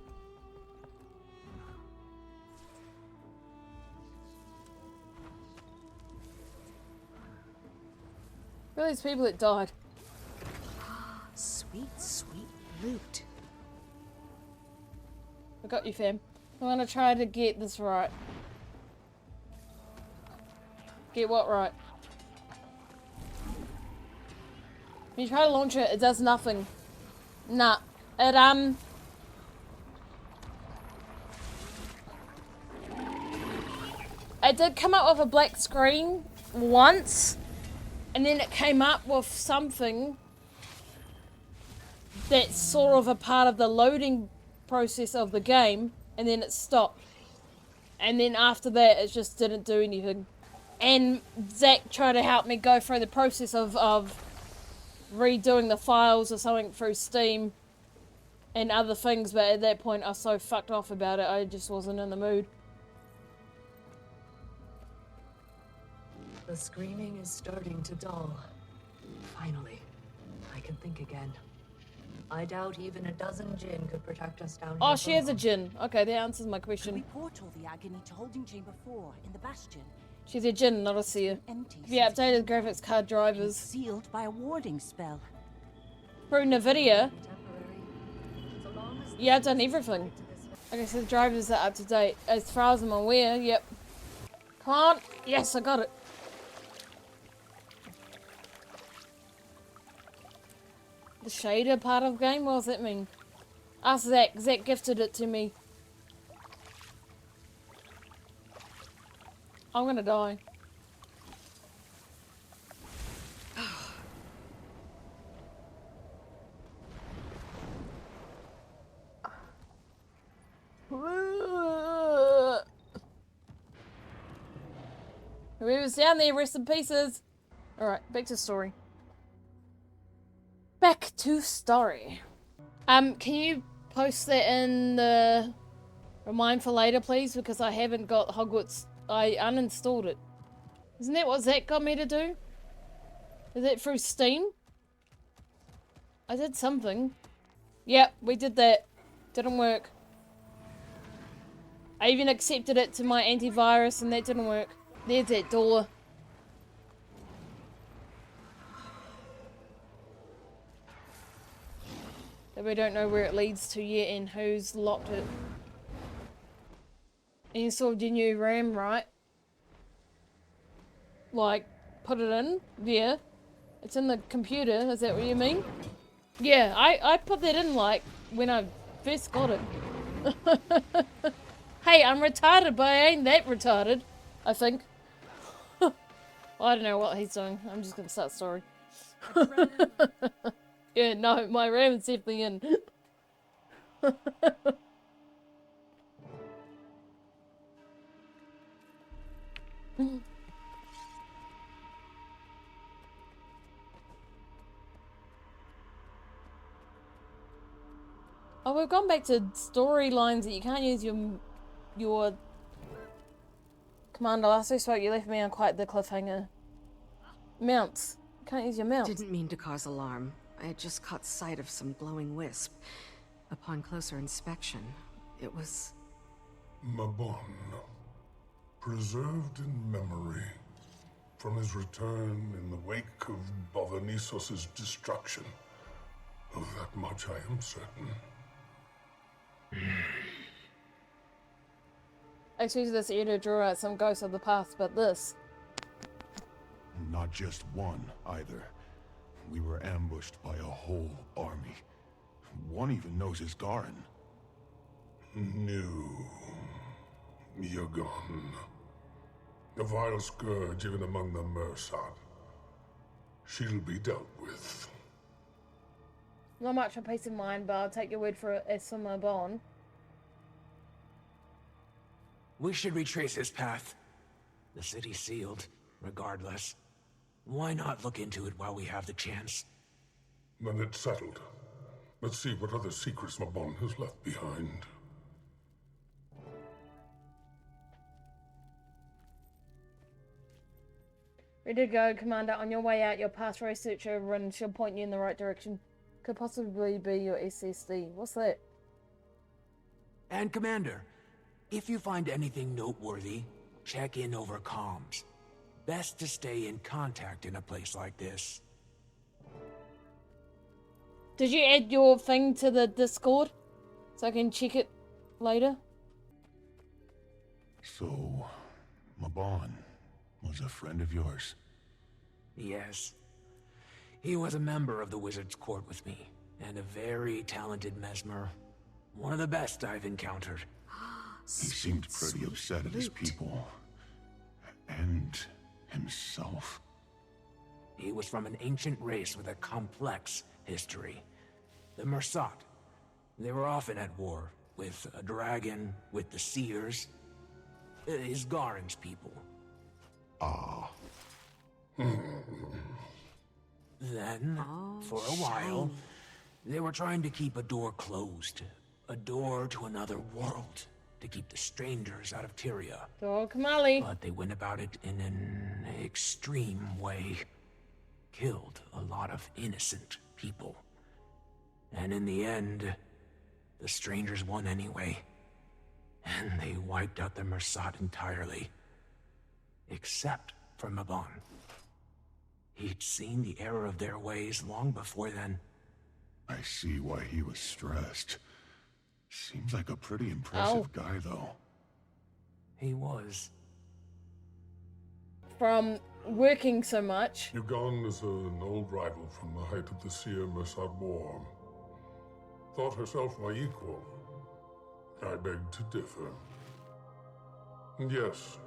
Who are these people that died? Sweet, sweet loot. I got you, fam. I want to try to get this right. Get what right? When you try to launch it, it does nothing. Nah. It did come up with a black screen once, and then it came up with something that's sort of a part of the loading process of the game, and then it stopped. And then after that, it just didn't do anything. And Zach tried to help me go through the process of redoing the files or something through Steam and other things, but at that point I was so fucked off about it, I just wasn't in the mood. The screaming is starting to dull. Finally, I can think again. I doubt even a dozen Jinn could protect us down here. Oh, she has a Jinn. Okay, that answers my question. We portal the agony to holding chamber 4 in the bastion. She's a Jinn, not a seer. Empty. Have you updated graphics card drivers? Sealed by a warding spell. Through NVIDIA? Yeah, I've done everything. Okay, so the drivers are up to date. As far as I'm aware, yep. Come on! Yes, I got it. The shader part of the game? What does that mean? Ask Zach. Zach gifted it to me. I'm gonna die. Whoever's down there, rest in pieces. Alright, back to story. Back to story. Can you post that in the remind for later, please? Because I haven't got Hogwarts. I uninstalled it. Isn't that what Zach got me to do? Is that through Steam? I did something. Yep, we did that. Didn't work. I even accepted it to my antivirus and that didn't work. There's that door. That we don't know where it leads to yet and who's locked it. And you saw your new RAM, right? Like, put it in? Yeah. It's in the computer, is that what you mean? Yeah, I put that in, like, when I first got it. Hey, I'm retarded, but I ain't that retarded, I think. Well, I don't know what he's doing. I'm just gonna start story. Yeah, no, my RAM is definitely in. Oh, we've gone back to storylines that you can't use your commander. Last we spoke, you left me on quite the cliffhanger. Mounts. Can't use your mounts. Didn't mean to cause alarm. I had just caught sight of some glowing wisp. Upon closer inspection, it was... Mabon, preserved in memory from his return in the wake of Bovanisos's destruction. Of that much I am certain. I choose this ear to draw out some ghosts of the past, but this. Not just one, either. We were ambushed by a whole army. One even knows his Garin. New. Yagon. A vile scourge even among the Mersat. She'll be dealt with. Not much for peace of mind, but I'll take your word for it as from Mabon. We should retrace his path. The city's sealed, regardless. Why not look into it while we have the chance? Then it's settled. Let's see what other secrets Mabon has left behind. Ready to go, Commander. On your way out, your past research overrun should point you in the right direction. Could possibly be your SSD. What's that? And Commander, if you find anything noteworthy, check in over comms. Best to stay in contact in a place like this. Did you add your thing to the Discord? So I can check it later? So, Mabon was a friend of yours? Yes. He was a member of the Wizard's Court with me, and a very talented mesmer. One of the best I've encountered. He seemed pretty upset at his people. And himself. He was from an ancient race with a complex history. The Mersat. They were often at war, with a dragon, with the Seers. His Garen's people. Ah. Then, for a while, they were trying to keep a door closed. A door to another world. To keep the strangers out of Tyria. Door Kamali. But they went about it in an extreme way. Killed a lot of innocent people. And in the end, the strangers won anyway. And they wiped out the Mersat entirely. Except for Mabon. He'd seen the error of their ways long before then. I see why he was stressed. Seems like a pretty impressive guy, though. He was. From working so much. Yagon is an old rival from the height of the Seer Mersat War. Thought herself my equal. I beg to differ. And yes,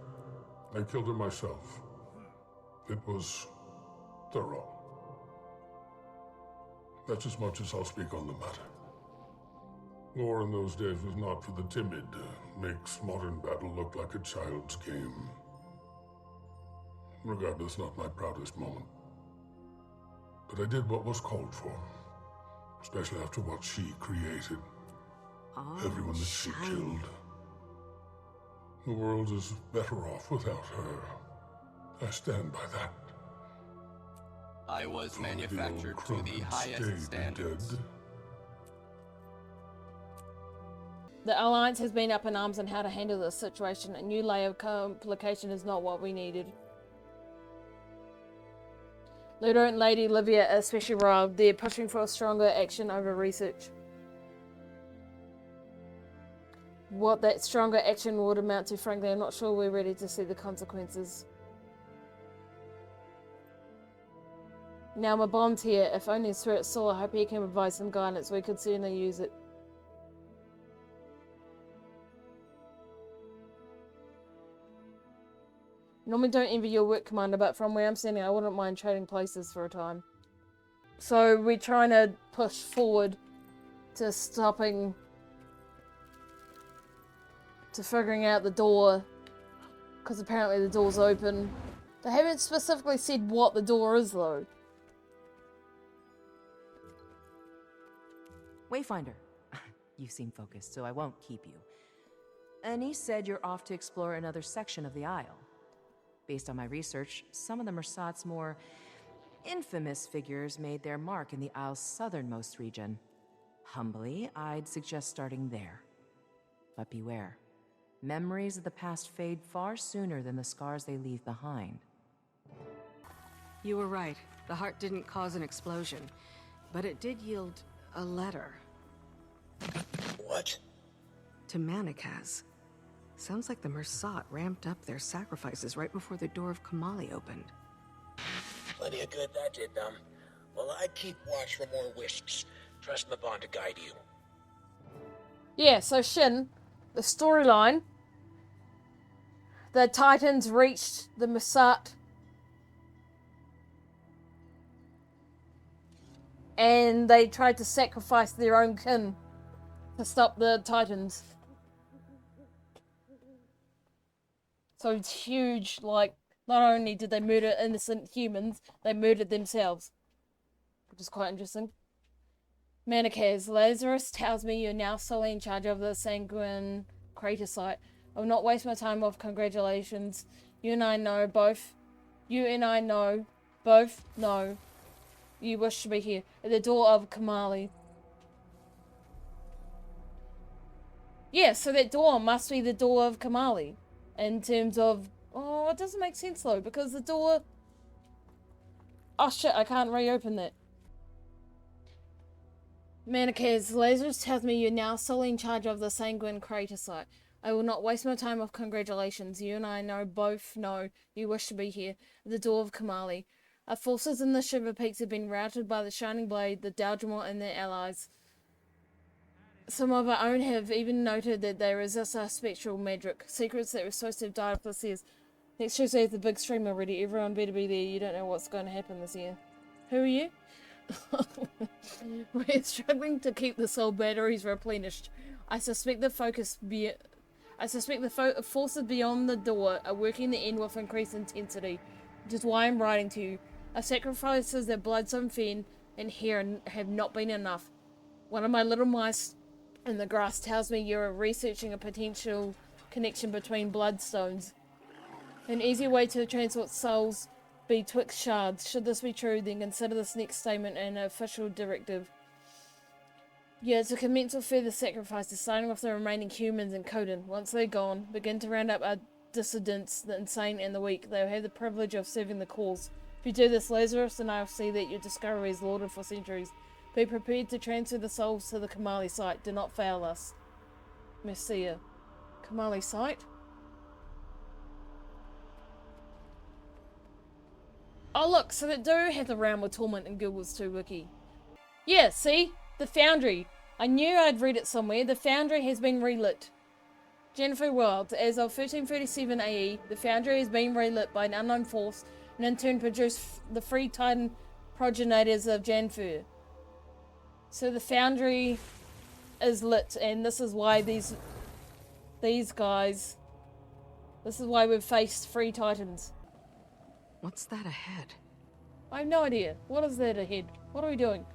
I killed her myself. It was thorough. That's as much as I'll speak on the matter. War in those days was not for the timid. Makes modern battle look like a child's game. Regardless, not my proudest moment. But I did what was called for. Especially after what she created. Oh, Everyone that she killed. The world is better off without her. I stand by that. I was For manufactured the to old the Krogan highest stayed standards. dead. The Alliance has been up in arms on how to handle this situation. A new layer of complication is not what we needed. Ludo and Lady Livia are especially riled. They're pushing for a stronger action over research. What that stronger action would amount to, frankly, I'm not sure we're ready to see the consequences. Now my bomb's here. If only Spirit saw, I hope he can provide some guidance. We could certainly use it. Normally don't envy your work, Commander, but from where I'm standing, I wouldn't mind trading places for a time. So we're trying to push forward to stopping... to figuring out the door. Because apparently the door's open. They haven't specifically said what the door is, though. Wayfinder. You seem focused, so I won't keep you. Anise said you're off to explore another section of the Isle. Based on my research, some of the Mersat's more infamous figures made their mark in the Isle's southernmost region. Humbly, I'd suggest starting there. But beware. Memories of the past fade far sooner than the scars they leave behind. You were right. The heart didn't cause an explosion, but it did yield a letter. What? To Manakaz. Sounds like the Mersat ramped up their sacrifices right before the door of Kamali opened. Plenty of good that did them. Well, I'd keep watch for more wisps. Trust the bond to guide you. Yeah, so Shin, the storyline, the Titans reached the Mersat and they tried to sacrifice their own kin to stop the Titans. So it's huge, like, not only did they murder innocent humans, they murdered themselves. Which is quite interesting. Manakaz, Lazarus tells me you're now solely in charge of the Sanguine crater site. I will not waste my time with congratulations. You and I know you wish to be here at the door of Kamali. Yeah, so that door must be the door of Kamali. In terms of... Oh, it doesn't make sense though, because the door... Oh shit, I can't reopen that. Manakaz, Lazarus tells me you're now solely in charge of the Sanguine crater site. I will not waste my time with congratulations. You and I both know you wish to be here at the door of Kamali. Our forces in the Shiver Peaks have been routed by the Shining Blade, the Daljamor, and their allies. Some of our own have even noted that they resist our spectral magic, secrets that were supposed to have died for this year. Next Tuesday is the big stream already. Everyone better be there. You don't know what's going to happen this year. Who are you? We're struggling to keep the soul batteries replenished. I suspect the forces beyond the door are working the end with increased intensity, which is why I'm writing to you. Our sacrifices that Bloodstone Fen and Heron have not been enough. One of my little mice in the grass tells me you're researching a potential connection between bloodstones. An easy way to transport souls betwixt shards. Should this be true, then consider this next statement an official directive. Yeah, to commence with further sacrifices, starting with the remaining humans in Coden. Once they're gone, begin to round up our dissidents, the insane and the weak. They'll have the privilege of serving the cause. If you do this, Lazarus and I will see that your discovery is lauded for centuries. Be prepared to transfer the souls to the Kamali site. Do not fail us. Messiah. Kamali site? Oh look, so they do have the Realm of Torment in Guildwars 2 wiki. Yeah, see? The Foundry. I knew I'd read it somewhere. The Foundry has been relit. Janthir World. As of 1337 AE, the Foundry has been relit by an unknown force and in turn produced the Free Titan progenitors of Janthir. So the Foundry is lit, and this is why these guys... This is why we've faced Free Titans. What's that ahead? I have no idea. What is that ahead? What are we doing?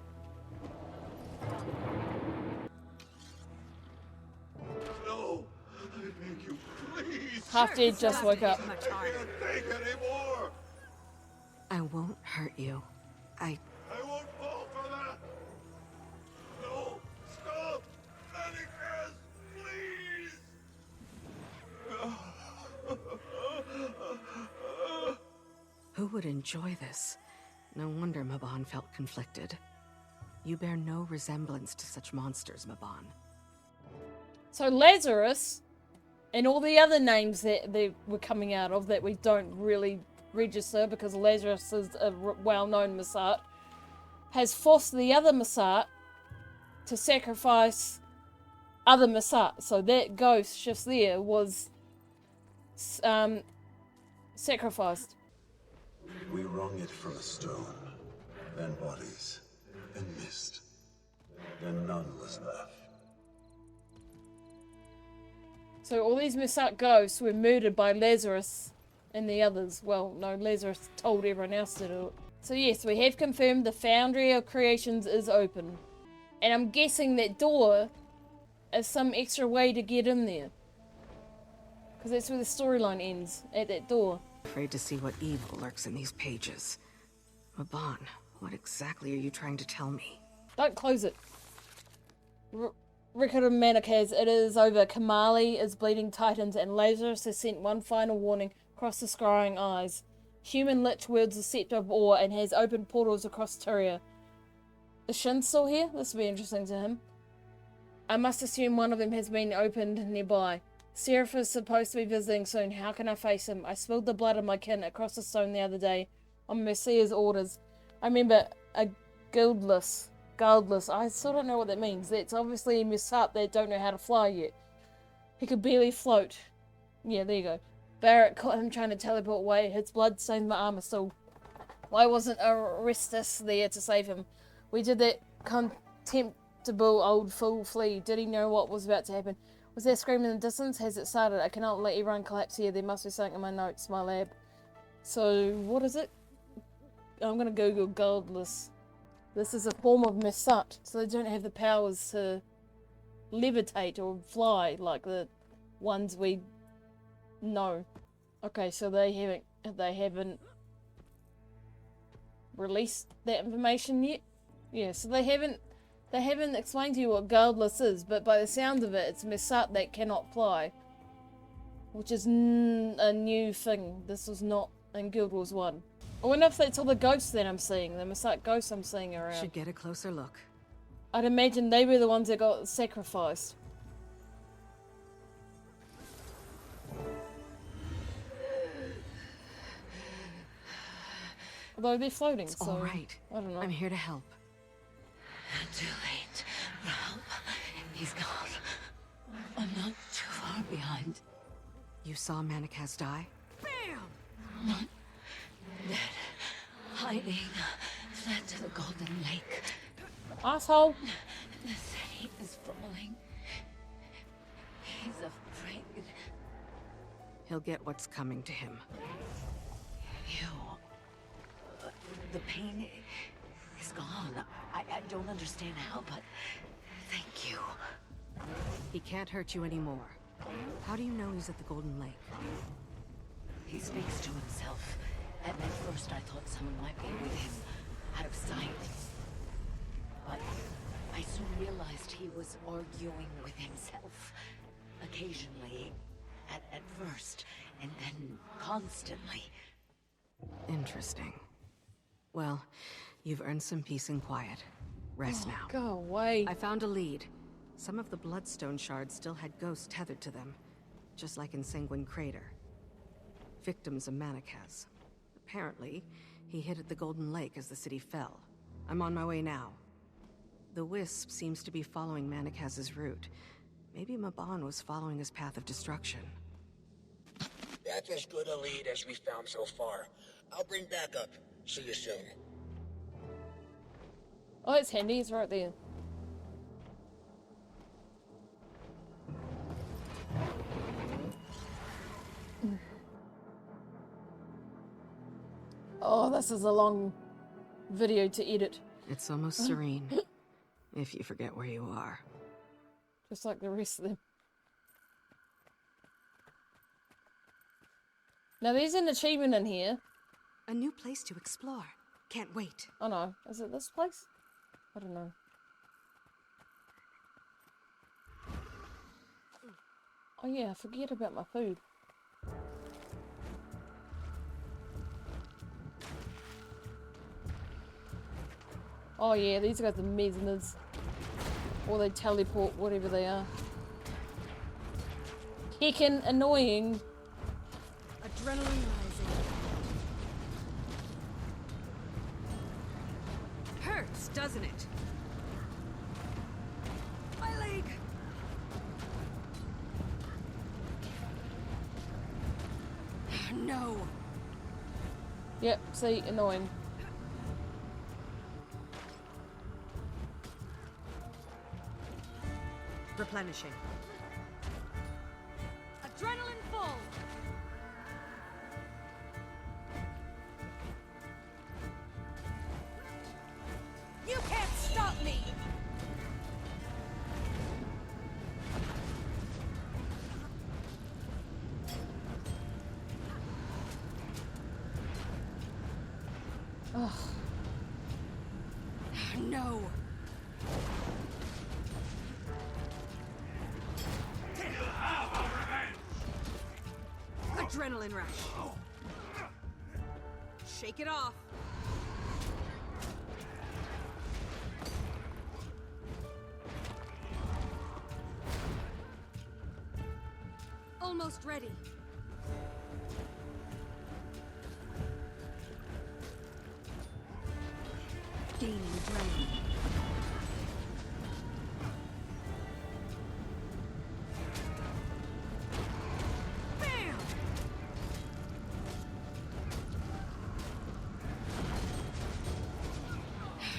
No! I beg you, please! Half dead, just woke up. I can't take anymore! I won't hurt you. I won't fall for that! No! Stop! Manicas! Please! Who would enjoy this? No wonder Maban felt conflicted. You bear no resemblance to such monsters, Maban. So Lazarus, and all the other names that they were coming out of that we don't really register because Lazarus is a well-known Masat, has forced the other Masat to sacrifice other Masat. So that ghost just there was sacrificed. We wrung it from a stone, then bodies, then mist, then none was left. So all these Masat ghosts were murdered by Lazarus and the others. Well, no, Lazarus told everyone else to do it. So yes, we have confirmed the Foundry of Creations is open. And I'm guessing that door is some extra way to get in there. Because that's where the storyline ends, at that door. Afraid to see what evil lurks in these pages. Maban, what exactly are you trying to tell me? Don't close it. Record of Manicas, it is over. Kamali is bleeding titans and Lazarus has sent one final warning across the scrying eyes. Human lich wields the scepter of awe and has opened portals across Tyria. Is Shin still here? This will be interesting to him. I must assume one of them has been opened nearby. Seraph is supposed to be visiting soon. How can I face him? I spilled the blood of my kin across the stone the other day on Mercia's orders. I remember a guildless. I still don't know what that means. That's obviously a Musat that don't know how to fly yet. He could barely float. Yeah, there you go. Barrett caught him trying to teleport away. His blood stained my armor still. Why wasn't Aristus there to save him? We did that contemptible old fool flee. Did he know what was about to happen? Was there a scream in the distance? Has it started? I cannot let everyone collapse here. There must be something in my notes, my lab. So, what is it? I'm going to Google guildless. This is a form of Masat, so they don't have the powers to levitate or fly like the ones we know. Okay, so they haven't released that information yet. Yeah, so they haven't explained to you what guildless is, but by the sound of it, it's Masat that cannot fly, which is a new thing. This was not in Guild Wars 1. I wonder if that's all the ghosts that I'm seeing, the Masat ghosts I'm seeing around. Should get a closer look. I'd imagine they were the ones that got sacrificed. Although they're floating, It's so all right. I don't know. I'm here to help. Too late for help. He's gone. I'm not too far behind. You saw Manicas die? Not dead. Hiding. Fled to the Golden Lake. Asshole! The city is falling. He's afraid. He'll get what's coming to him. The pain is gone. I don't understand how, but thank you. He can't hurt you anymore. How do you know he's at the Golden Lake? He speaks to himself. At first I thought someone might be with him, out of sight. But I soon realized he was arguing with himself. Occasionally, at first, and then constantly. Interesting. Well, you've earned some peace and quiet. Rest now. Go away. I found a lead. Some of the Bloodstone shards still had ghosts tethered to them, just like in Sanguine Crater. Victims of Manicas. Apparently, he hid at the Golden Lake as the city fell. I'm on my way now. The Wisp seems to be following Manicas' route. Maybe Maban was following his path of destruction. That's as good a lead as we've found so far. I'll bring backup. See you soon. Oh, it's handy. It's right there. this is a long video to edit. It's almost serene, if you forget where you are. Just like the rest of them. Now there's an achievement in here. A new place to explore. Can't wait. Oh no, is it this place? I don't know. Oh yeah, I forget about my food. Oh yeah, these guys are mesmers. Or they teleport, whatever they are. Heckin' annoying. Adrenaline rising. Hurts, doesn't it? My leg. No. Yep, see, annoying. Replenishing. Adrenaline full. You can't stop me. Ugh. No. Adrenaline rush. Shake it off. Almost ready. Gaining adrenaline.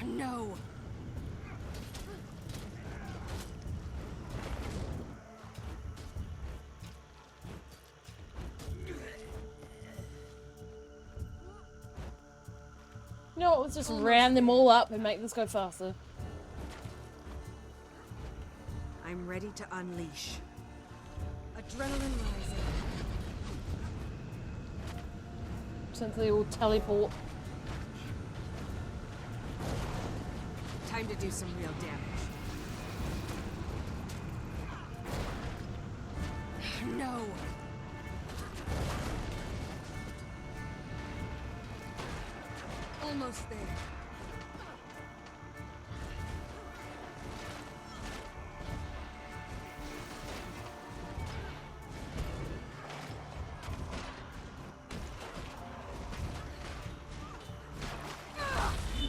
No. You know what, let's just ram them all up and make this go faster. I'm ready to unleash. Adrenaline rising. Since they all teleport. Time to do some real damage. No. Almost there.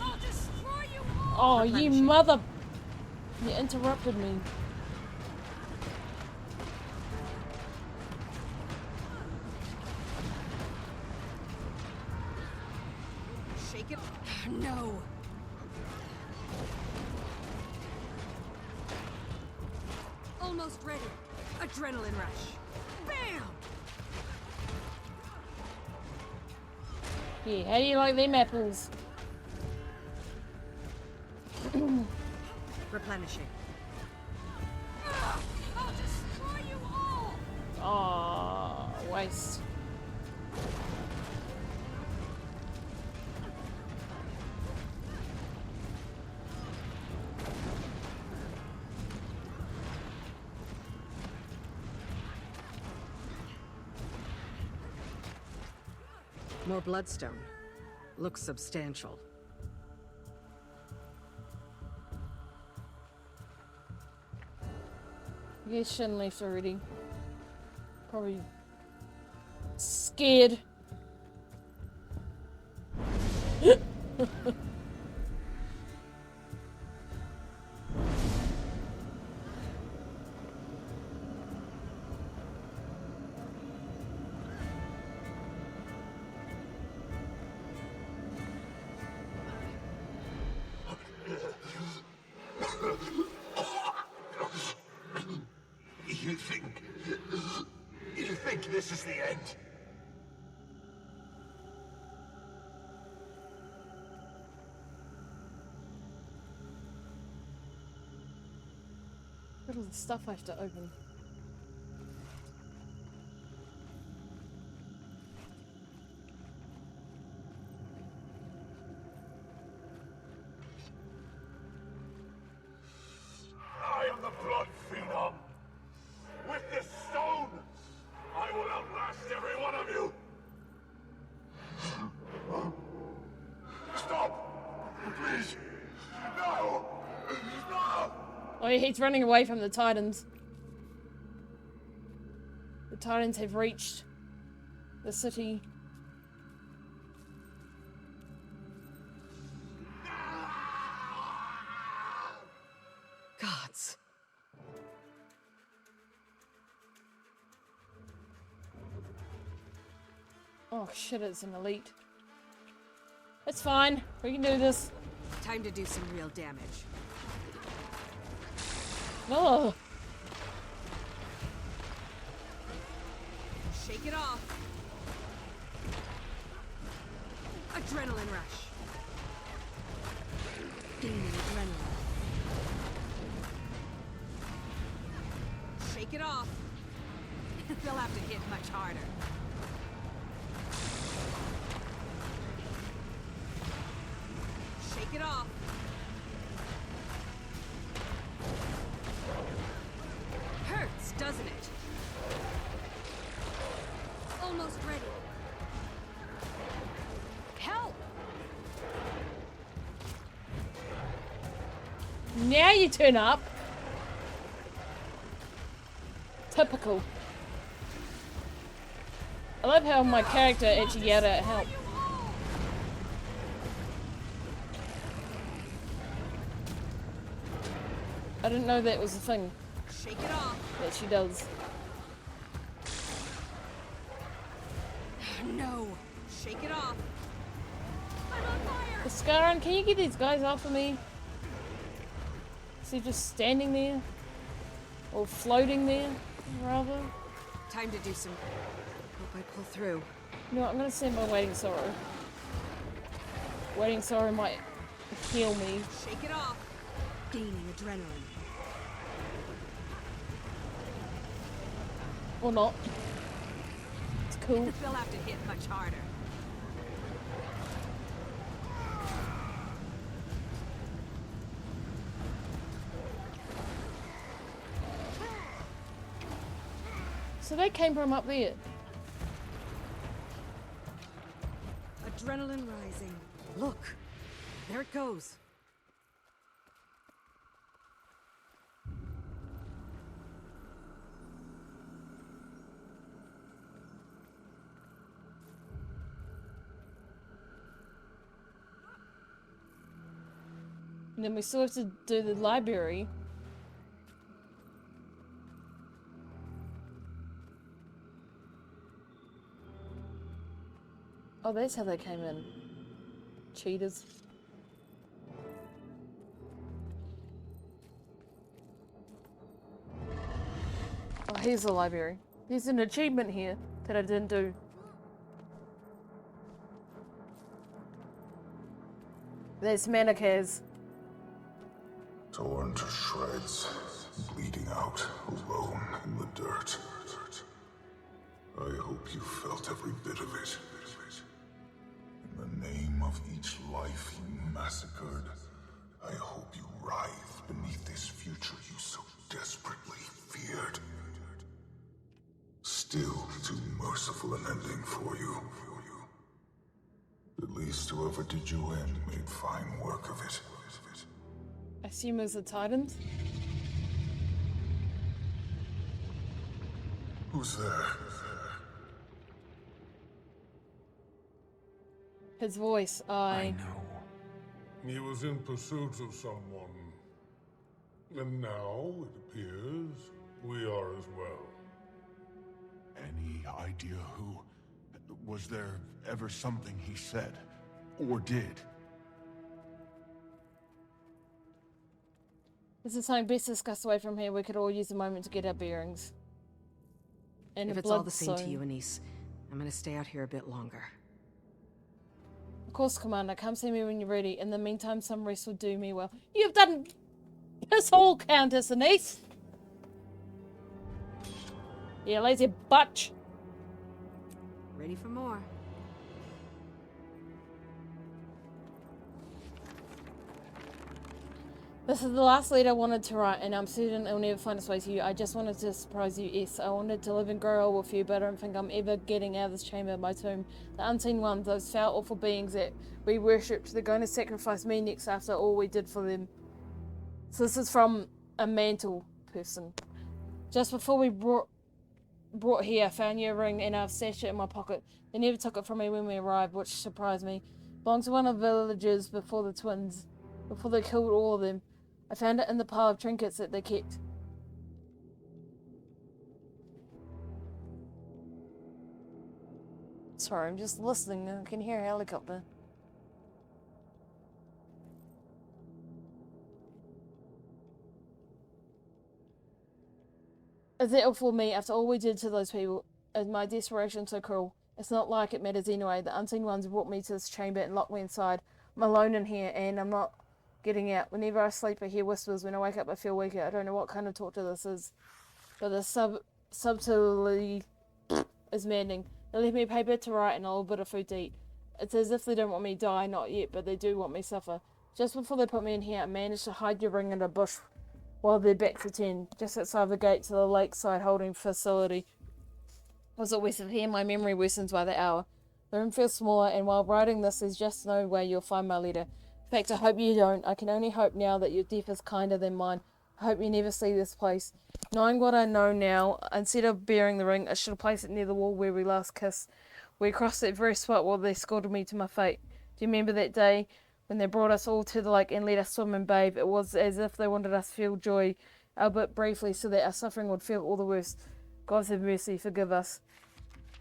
I'll destroy you all. Oh, you mother... You interrupted me. Shake it. No. Almost ready. Adrenaline rush. Bam! Yeah, how do you like them apples? Replenishing. I'll destroy you all! Aw, waste. More bloodstone. Looks substantial. I guess Shin left already. Probably scared. You think this is the end? Look at all the stuff I have to open. I am the blood phenom. With this stone, I will outlast every one of you. Stop! Please! No! No! Oh, he's running away from the Titans. The Titans have reached the city. Gods. Oh shit, it's an elite. It's fine. We can do this. Time to do some real damage. Oh. Shake it off. Adrenaline rush. Gaining adrenaline. Shake it off. They'll have to hit much harder. Shake it off. Hurts, doesn't it? Almost ready. Help! Now you turn up. Typical. I love how my character actually yelled out help. I didn't know that was a thing. Shake it off. That she does. No. Shake it off. I'm on fire. Scaran, can you get these guys off of me? Is he just standing there? Or floating there, rather? Time to do some. Hope I pull through. You know what, I'm gonna send my Waiting Sorrow. Waiting Sorrow might heal me. Shake it off. Gaining adrenaline. Or not. It's cool. They'll have to hit much harder. So they came from up there. Adrenaline rising. Look. There it goes. And then we still have to do the library. Oh, that's how they came in. Cheaters. Oh, here's the library. There's an achievement here that I didn't do. There's Manakaz. Torn to shreds, bleeding out, alone in the dirt. I hope you felt every bit of it. In the name of each life you massacred, I hope you writhe beneath this future you so desperately feared. Still too merciful an ending for you. At least whoever did you in made fine work of it. I assume it was the Titans. Who's there? His voice, I know. He was in pursuit of someone. And now, it appears, we are as well. Any idea who? Was there ever something he said? Or did? This is something best discussed away from here. We could all use a moment to get our bearings. And If a it's all blood the same to zone. you, Anise, I'm gonna stay out here a bit longer. Of course, Commander. Come see me when you're ready. In the meantime, some rest will do me well. You've done this whole, Countess Anise. You lazy butch! Ready for more. This is the last letter I wanted to write, and I'm certain it'll never find its way to you. I just wanted to surprise you, yes. I wanted to live and grow old with you, but I don't think I'm ever getting out of this chamber, my tomb. The unseen ones, those foul, awful beings that we worshipped, they're going to sacrifice me next after all we did for them. So this is from a mantle person. Just before we brought here, I found your ring, and I've stashed it in my pocket. They never took it from me when we arrived, which surprised me. It belonged to one of the villagers before the twins, before they killed all of them. I found it in the pile of trinkets that they kept. Sorry, I'm just listening. I can hear a helicopter. Is that all for me after all we did to those people? Is my desperation so cruel? It's not like it matters anyway. The unseen ones brought me to this chamber and locked me inside. I'm alone in here, and I'm not getting out. Whenever I sleep, I hear whispers. When I wake up, I feel weaker. I don't know what kind of torture this is, but the subtlety is maddening. They left me paper to write and a little bit of food to eat. It's as if they don't want me to die, not yet, but they do want me to suffer. Just before they put me in here, I managed to hide your ring in a bush while their backs were turned, just outside the gate to the lakeside holding facility. Was it west of here? My memory worsens by the hour. The room feels smaller, and while writing this, there's just no way you'll find my letter. In fact, I hope you don't. I can only hope now that your death is kinder than mine. I hope you never see this place. Knowing what I know now, instead of bearing the ring, I should have placed it near the wall where we last kissed. We crossed that very spot while they escorted me to my fate. Do you remember that day when they brought us all to the lake and let us swim and bathe? It was as if they wanted us to feel joy, albeit briefly, so that our suffering would feel all the worse. God have mercy, forgive us.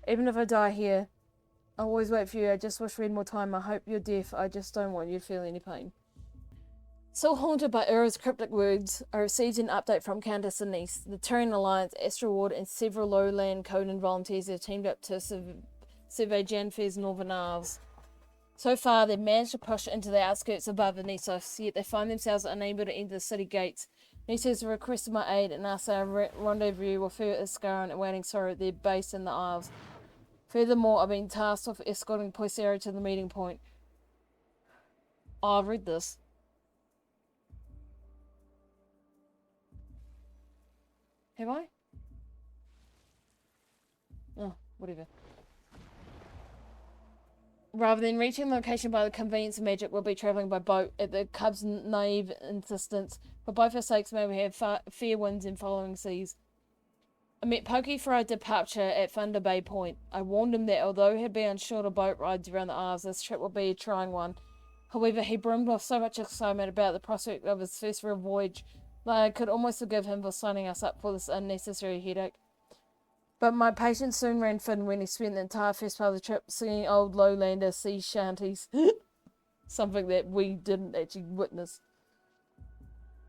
Even if I die here, I'll always wait for you. I just wish we had more time. I hope you're deaf. I just don't want you to feel any pain. So haunted by Ura's cryptic words, I received an update from Countess and niece. The Terran Alliance, Astral Ward, and several lowland Conan volunteers have teamed up to survey Janthir's northern isles. So far, they've managed to push into the outskirts above Nissos, yet they find themselves unable to enter the city gates. Nissos has requested my aid and asked I rendezvous with her Iskaran and Waiting Sorrow at their base in the Isles. Furthermore, I've been tasked with escorting Poisero to the meeting point. Oh, I've read this. Have I? Oh, whatever. Rather than reaching the location by the convenience of magic, we'll be travelling by boat at the cub's naive insistence. For both our sakes, may we have fair winds and following seas. I met Pokey for our departure at Thunder Bay Point. I warned him that although he'd be on shorter boat rides around the Isles, this trip would be a trying one. However, he brimmed with so much excitement about the prospect of his first real voyage that I could almost forgive him for signing us up for this unnecessary headache. But my patience soon ran thin when he spent the entire first part of the trip singing old lowlander sea shanties. Something that we didn't actually witness.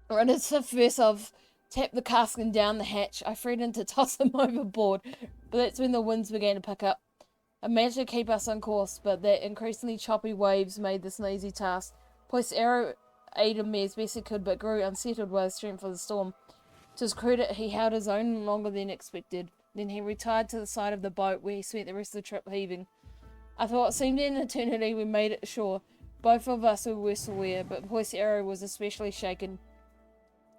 Or in his fifth verse of "Tap the cask and down the hatch," I threatened to toss him overboard, but that's when the winds began to pick up. I managed to keep us on course, but the increasingly choppy waves made this an easy task. Poisero aided me as best he could, but grew unsettled by the strength of the storm. To his credit, he held his own longer than expected. Then he retired to the side of the boat, where he spent the rest of the trip heaving. After what seemed an eternity, we made it ashore. Both of us were worse aware, but Poisero was especially shaken.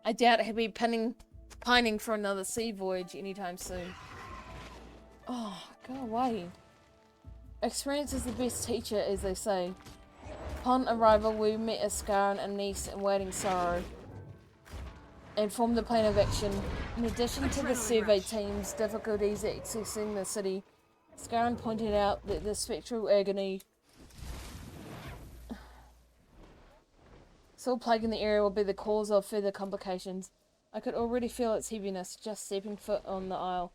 I doubt he'll be pining for another sea voyage anytime soon. Oh, go away. Experience is the best teacher, as they say. Upon arrival, we met Iskaran and niece and Waiting Sorrow, and formed a plan of action. In addition to the survey team's difficulties at accessing the city, Iskaran pointed out that the spectral agony still plaguing the area will be the cause of further complications. I could already feel its heaviness just stepping foot on the isle.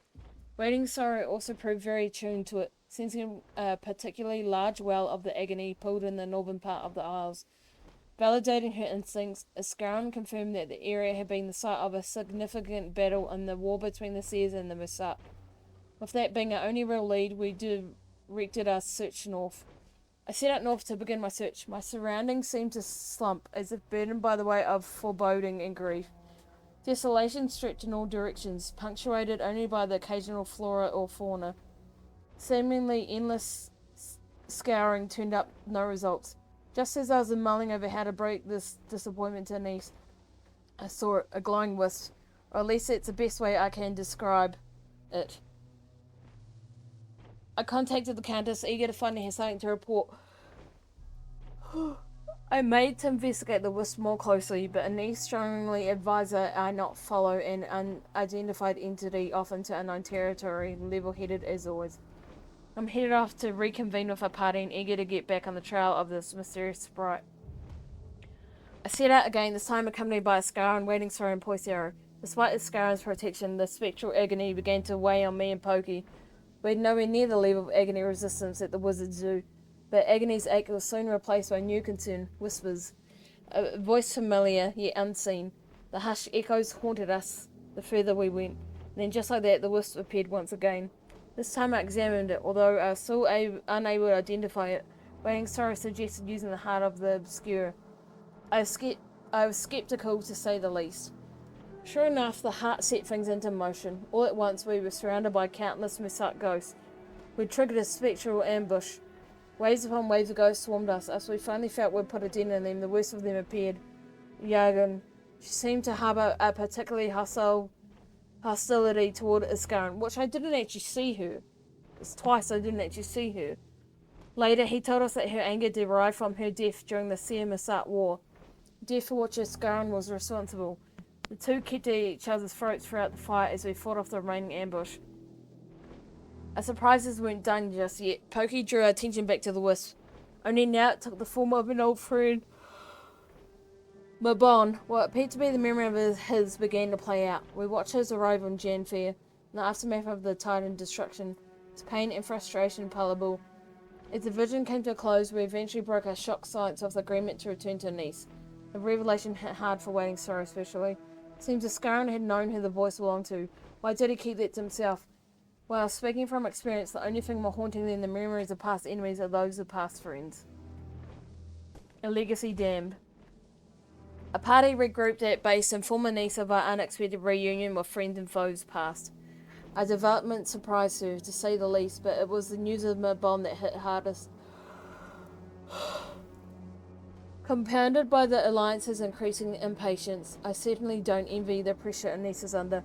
Waiting Sorrow also proved very attuned to it, sensing a particularly large well of the agony pulled in the northern part of the Isles. Validating her instincts, Iskaran confirmed that the area had been the site of a significant battle in the war between the Seers and the Mursat. With that being our only real lead, we directed our search north. I set out north to begin my search. My surroundings seemed to slump, as if burdened by the weight of foreboding and grief. Desolation stretched in all directions, punctuated only by the occasional flora or fauna. Seemingly endless scouring turned up no results. Just as I was mulling over how to break this disappointment to Nice, I saw a glowing wisp, or at least it's the best way I can describe it. I contacted the Countess, eager to find out something to report. I made to investigate the wisp more closely, but Anise strongly advised that I not follow an unidentified entity off into unknown territory, level-headed as always. I'm headed off to reconvene with a party and eager to get back on the trail of this mysterious sprite. I set out again, this time accompanied by a Scar and waiting Sorrow and Poisero. Despite the Scar's protection, the spectral agony began to weigh on me and Pokey. We had nowhere near the level of agony resistance at the Wizard Zoo, but agony's ache was soon replaced by new concern, whispers. A voice familiar, yet unseen. The hushed echoes haunted us the further we went. And then just like that, the wisp appeared once again. This time I examined it, although I was still unable to identify it. Waiting Sorrow suggested using the heart of the obscure. I was skeptical, to say the least. Sure enough, the heart set things into motion. All at once, we were surrounded by countless Musat ghosts. We triggered a spectral ambush. Waves upon waves of ghosts swarmed us. As we finally felt we'd put a dent in them, the worst of them appeared. Yagan. She seemed to harbour a particularly hostility toward Iskaran, which I didn't actually see her. It's twice I didn't actually see her. Later, he told us that her anger derived from her death during the Seer Musat War. Death for which Iskaran was responsible. The two kept at each other's throats throughout the fight as we fought off the remaining ambush. Our surprises weren't done just yet. Pokey drew our attention back to the wisp. Only now it took the form of an old friend. Mabon, what appeared to be the memory of his, began to play out. We watched his arrival in Janthir, in the aftermath of the Titan destruction. His pain and frustration palpable. As the vision came to a close, we eventually broke our shocked silence of the agreement to return to Nice. The revelation hit hard for Waiting Sorrow especially. Seems Iskaran had known who the voice belonged to. Why did he keep that to himself? Well, speaking from experience, the only thing more haunting than the memories of past enemies are those of past friends. A legacy damned. A party regrouped at base and informed Nice of our unexpected reunion with friends and foes past. Our development surprised her, to say the least, but it was the news of Mabon that hit hardest. Compounded by the Alliance's increasing impatience, I certainly don't envy the pressure Anise is under.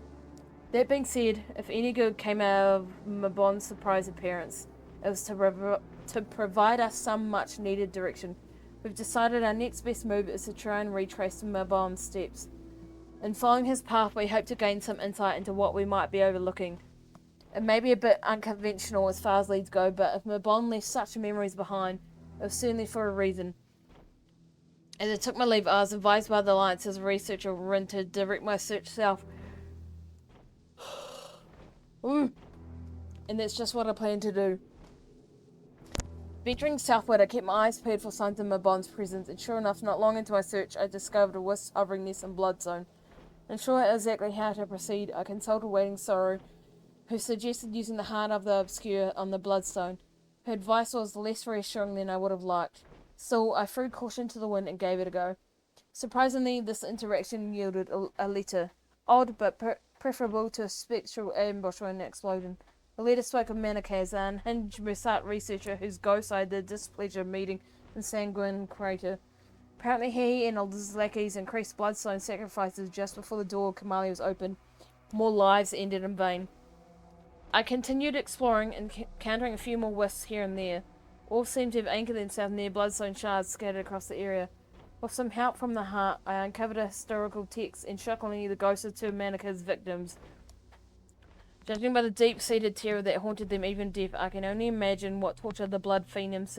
That being said, if any good came out of Mabon's surprise appearance, it was to provide us some much-needed direction. We've decided our next best move is to try and retrace Mabon's steps. In following his path, we hope to gain some insight into what we might be overlooking. It may be a bit unconventional as far as leads go, but if Mabon left such memories behind, it was certainly for a reason. As I took my leave, I was advised by the Alliance's researcher Rin to direct my search south. And that's just what I plan to do. Venturing southward, I kept my eyes peeled for signs of Mabon's presence, and sure enough, not long into my search, I discovered a wisp hovering near some blood zone. Unsure exactly how to proceed, I consulted Waiting Sorrow, who suggested using the heart of the obscure on the bloodstone. Her advice was less reassuring than I would have liked. Still, I threw caution to the wind and gave it a go. Surprisingly, this interaction yielded a letter. Odd, but preferable to a spectral ambush or an explosion. The letter spoke of Manakaz, an unhinged Musat researcher whose ghost I had the displeasure of meeting in Sanguine Crater. Apparently he and all his lackeys increased bloodstone sacrifices just before the door of Kamali was opened. More lives ended in vain. I continued exploring, encountering a few more wisps here and there. All seemed to have anchored themselves near bloodstone shards scattered across the area. With some help from the heart, I uncovered a historical text and shockingly the ghosts of two of Manika's victims. Judging by the deep-seated terror that haunted them even death, I can only imagine what torture the blood fiend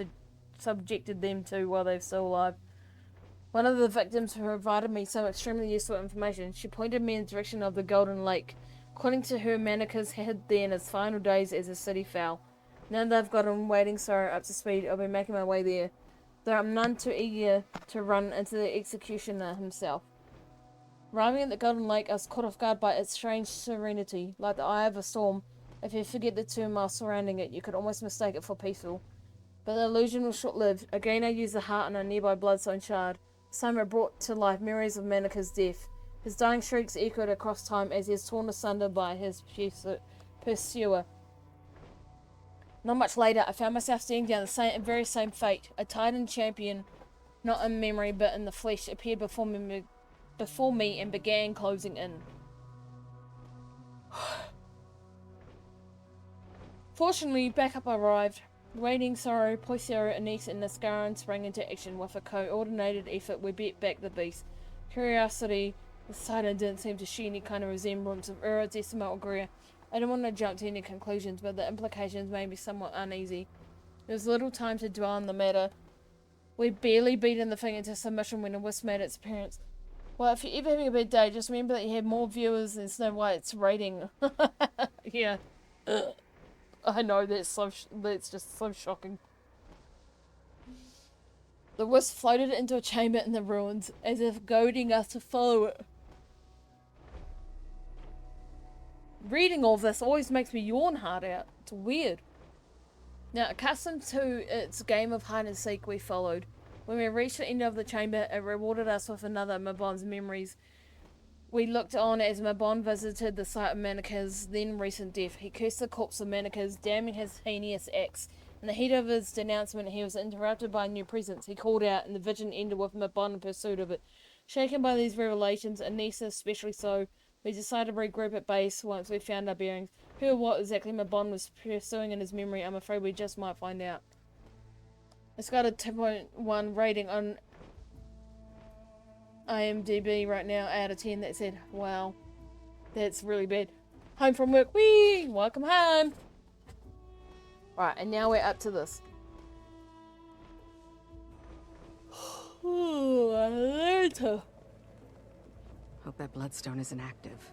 subjected them to while they were still alive. One of the victims provided me some extremely useful information. She pointed me in the direction of the Golden Lake. According to her, Manika's had there in his final days as a city fowl. Now that I've gotten Waiting Sorrow up to speed, I'll be making my way there, though I'm none too eager to run into the executioner himself. Arriving at the Golden Lake, I was caught off guard by its strange serenity. Like the eye of a storm, if you forget the turmoil surrounding it, you could almost mistake it for peaceful. But the illusion was short-lived. Again I used the heart on a nearby bloodstone shard. This time it brought to life memories of Manika's death. His dying shrieks echoed across time as he is torn asunder by his pursuer. Not much later, I found myself staring down the very same fate. A Titan champion, not in memory but in the flesh, appeared before me and began closing in. Fortunately, backup arrived. Waiting, Sorrow, Poisero, Anise, and Niskaran sprang into action. With a coordinated effort, we beat back the beast. Curiosity, the Titan didn't seem to share any kind of resemblance of Ura, Decima, or Greer. I didn't want to jump to any conclusions, but the implications made me somewhat uneasy. There was little time to dwell on the matter. We'd barely beaten the thing into submission when a wisp made its appearance. Well, if you're ever having a bad day, just remember that you have more viewers than Snow White's rating. Yeah. I know, that's just so shocking. The wisp floated into a chamber in the ruins, as if goading us to follow it. Reading all this always makes me yawn hard out. It's weird. Now, accustomed to its game of hide and seek, we followed. When we reached the end of the chamber, it rewarded us with another of Mabon's memories. We looked on as Mabon visited the site of Manika's then recent death. He cursed the corpse of Manika's, damning his heinous acts. In the heat of his denouncement, he was interrupted by a new presence. He called out, and the vision ended with Mabon in pursuit of it. Shaken by these revelations, Anissa especially so, we decided to regroup at base once we found our bearings. Who or what exactly Mabon was pursuing in his memory, I'm afraid we just might find out. It's got a 2.1 rating on IMDb right now out of 10. That said, wow, that's really bad. Home from work, whee! Welcome home! Right, and now we're up to this. Hope that bloodstone isn't active.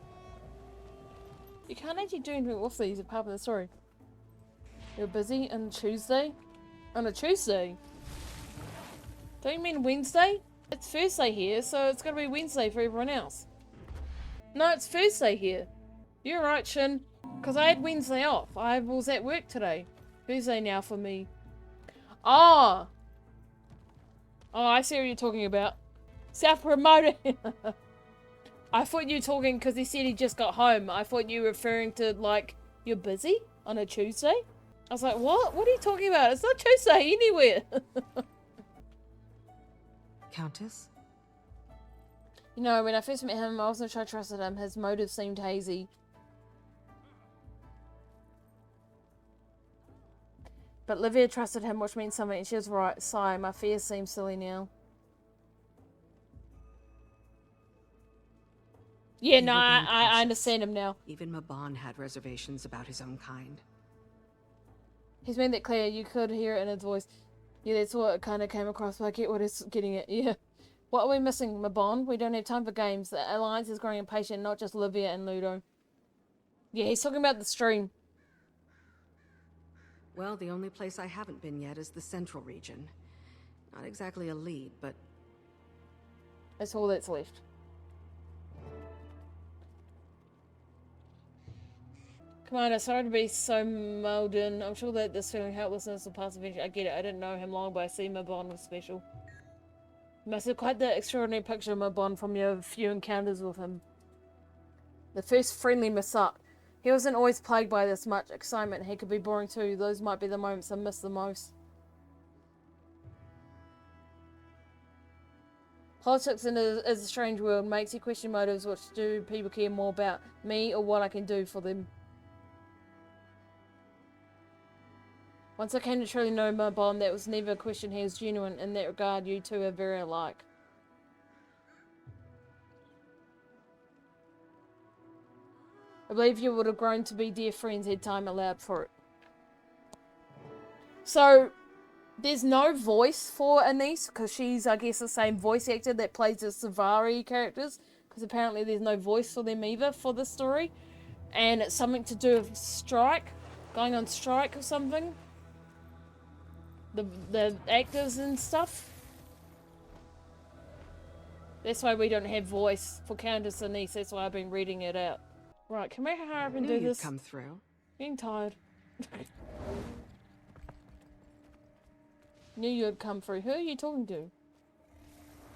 You can't actually do anything with these apart from the story. You're busy on Tuesday? On a Tuesday? Don't you mean Wednesday? It's Thursday here, so it's gotta be Wednesday for everyone else. No, it's Thursday here. You're right, Shin. Because I had Wednesday off. I was at work today. Thursday now for me. Oh! Oh, I see what you're talking about. Self-promoting! I thought you were talking because he said he just got home. I thought you were referring to, like, you're busy on a Tuesday? I was like, what? What are you talking about? It's not Tuesday anywhere. Countess? You know, when I first met him, I wasn't sure I trusted him. His motives seemed hazy. But Livia trusted him, which means something. She was right. Sigh, my fears seem silly now. Yeah, no, I understand him now. Even Mabon had reservations about his own kind. He's made that clear. You could hear it in his voice. Yeah, that's what it kind of came across, but I get what he's getting at. Yeah. What are we missing, Mabon? We don't have time for games. The Alliance is growing impatient, not just Livia and Ludo. Yeah, he's talking about the stream. Well, the only place I haven't been yet is the Central region. Not exactly a lead, but... That's all that's left. Commander, sorry to be so modern. I'm sure that this feeling helplessness will pass eventually. I get it. I didn't know him long, but I see Mabon was special. You must have quite the extraordinary picture of Mabon from your few encounters with him. The first friendly Masat. He wasn't always plagued by this much excitement. He could be boring too. Those might be the moments I miss the most. Politics is a strange world. Makes you question motives. What do people care more about? Me or what I can do for them? Once I came to truly know Mabon, that was never a question. He was genuine. In that regard, you two are very alike. I believe you would have grown to be dear friends had time allowed for it. So, there's no voice for Anise, because she's, I guess, the same voice actor that plays the Savari characters, because apparently there's no voice for them either for this story. And it's something to do with strike, going on strike or something. The actors and stuff. That's why we don't have voice for Countess Anise. That's why I've been reading it out. Right, can we hurry up and do this? Come through. Getting tired. Knew you'd come through. Who are you talking to?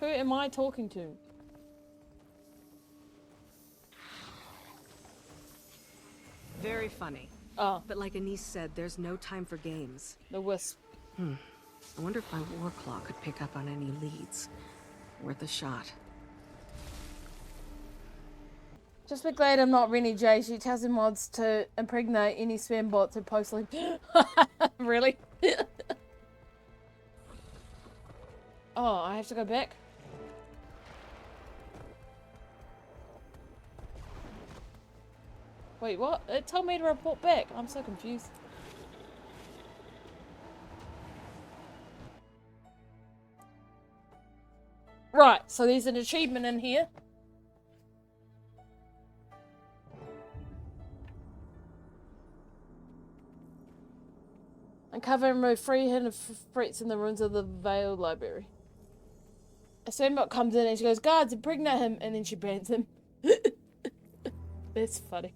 Who am I talking to? very funny. Oh. But like Anise said, there's no time for games. The wisp. I wonder if my war claw could pick up on any leads. Worth a shot. Just be glad I'm not Rennie J. She tells the mods to impregnate any spam bots who post link. Really? Oh, I have to go back? Wait, what? It told me to report back. I'm so confused. Right, so there's an achievement in here. Uncover and remove 3 hidden threats in the ruins of the Vale Library. A spambot comes in and she goes, guards, impregnate him, and then she bans him. That's funny.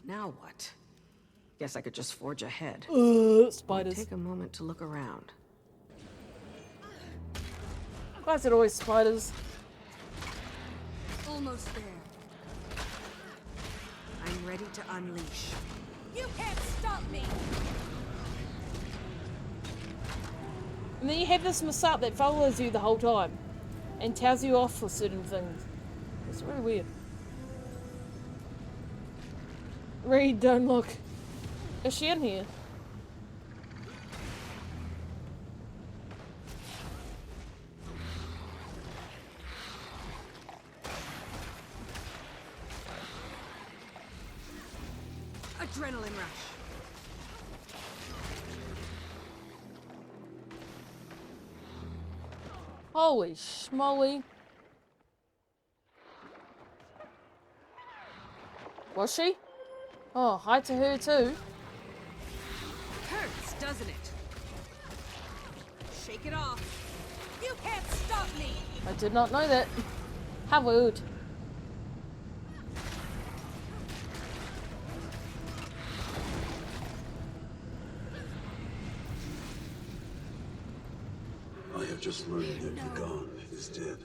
Now what? Guess I could just forge ahead. Spiders. Take a moment to look around. Why is it always spiders? Almost there. I'm ready to unleash. You can't stop me! And then you have this Masat that follows you the whole time and tells you off for certain things. It's really weird. Reed, don't look. Is she in here? Adrenaline rush. Holy schmoly. Was she? Oh, hi to her too. Hurts, doesn't it? Shake it off. You can't stop me! I did not know that. How rude. I have just learned that Yagan is dead.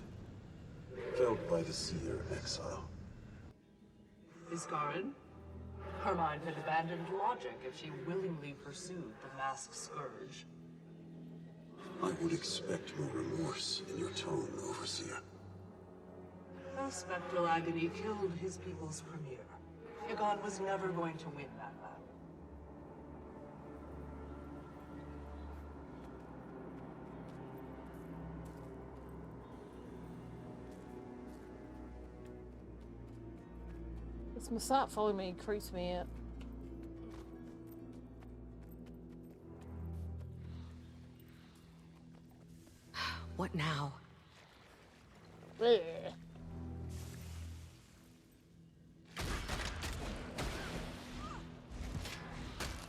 Felled by the seer exile. Isgarin? Her mind had abandoned logic if she willingly pursued the masked scourge. I would expect more remorse in your tone, Overseer. Her spectral agony killed his people's premier. Yagan was never going to win that battle. This Masat following me creeps me out. What now? Blech.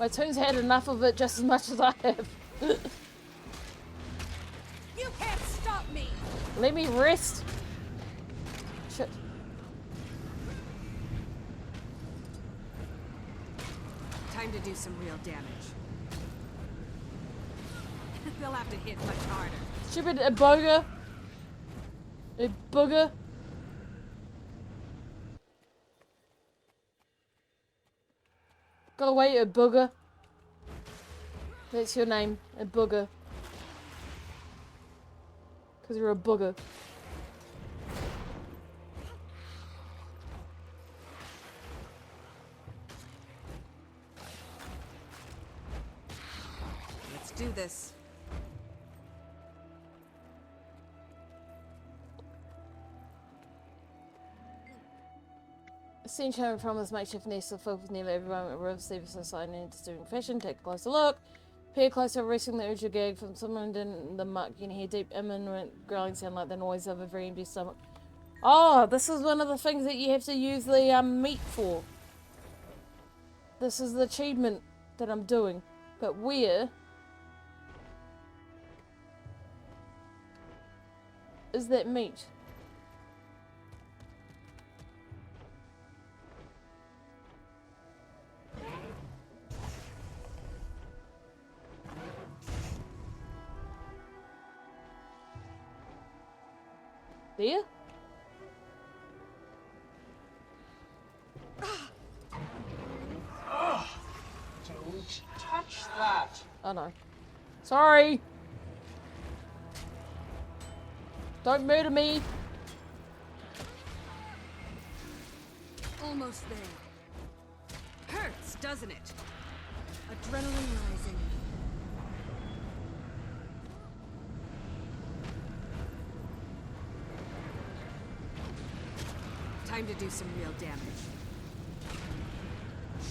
My toon's had enough of it just as much as I have. You can't stop me! Let me rest. Shit. Time to do some real damage. They'll have to hit much harder. Stupid Iboga. Booger. Go away, Booger. That's your name, a booger. Because you're a booger. Let's do this. Seen Sharon from this makeshift nest of focus nearly everyone at River Service inside in a disturbing fashion. Take a closer look. Peer closer, resting the urge gag from someone in the muck. You can hear deep imminent growling sound like the noise of a very empty stomach. Oh, this is one of the things that you have to use the meat for. This is the achievement that I'm doing. But where is that meat? There? Don't touch that. Oh no. Sorry. Don't murder me. Almost there. Hurts, doesn't it? Adrenaline rising. Time to do some real damage.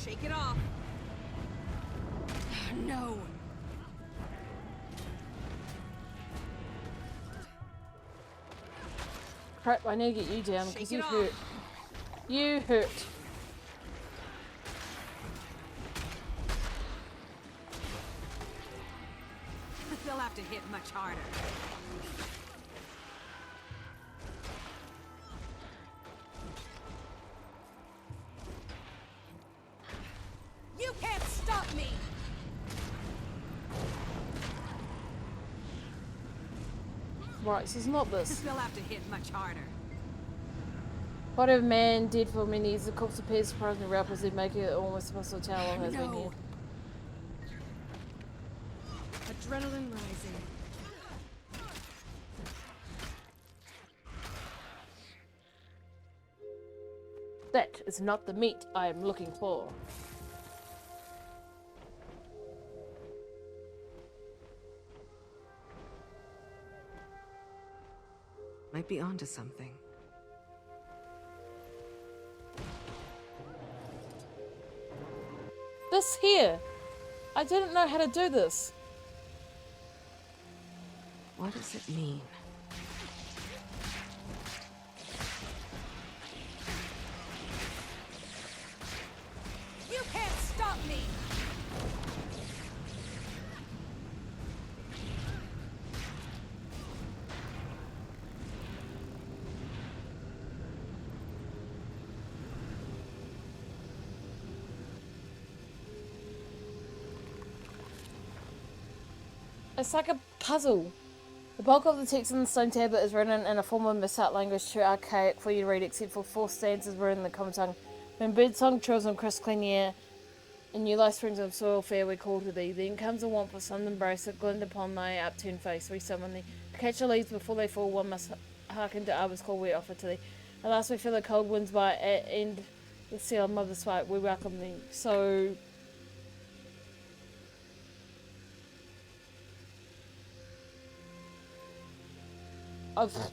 Shake it off. No. Crap, I need to get you down because you hurt. You hurt. They'll have to hit much harder. You can't stop me! Right, so it's not this. They'll have to hit much harder. Body of a man dead for many years. The corpse appears surprisingly rapidly, making it almost impossible to tell how long has been here. Adrenaline rising. That is not the meat I am looking for. Might be onto something. This here. I didn't know how to do this. What does it mean? You can't stop me! It's like a puzzle. The bulk of the text on the stone tablet is written in a form of Missat language too archaic for you to read, except for 4 stanzas written in the common tongue. When birdsong trills on crisp clean air, and new life springs of soil fair we call to thee. Then comes a want for sun embrace, a glint upon thy upturned face. We summon thee. To catch the leaves before they fall, one must hearken to Arbor's call we offer to thee. At last we feel the cold winds by, and the seal of mother's spite, we welcome thee. So...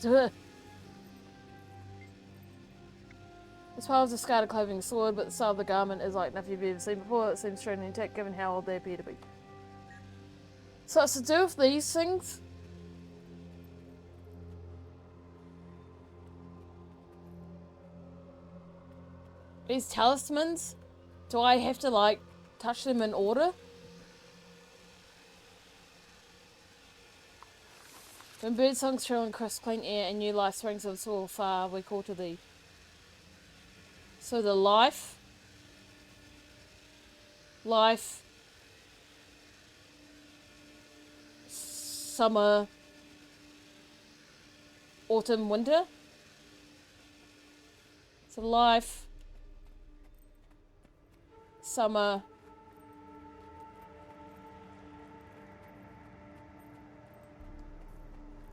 This part was discarded clothing sword, but the style of the garment is like nothing you've ever seen before. It seems strange and intact given how old they appear to be. So it's to do with these things? These talismans? Do I have to like touch them in order? When birdsongs trill in crisp clean air and new life springs of soil far, we call to thee. So the life, summer, autumn, winter. So life, summer,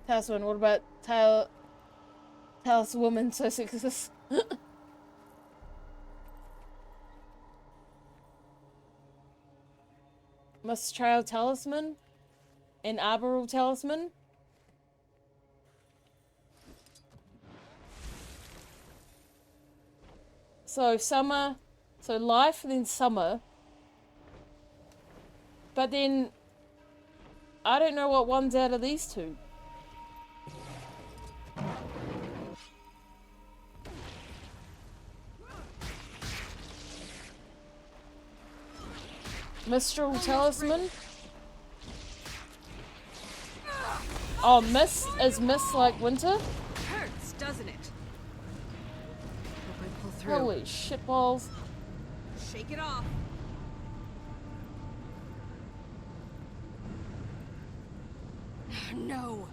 talisman. What about taliswoman? So sexist. Mistral talisman and arboreal talisman. So summer, so life, then summer. But then I don't know what one's out of these two. Mistral talisman. Oh, mist is mist like winter. Hurts, doesn't it? Hope I pull through. Holy shitballs! Shake it off. No.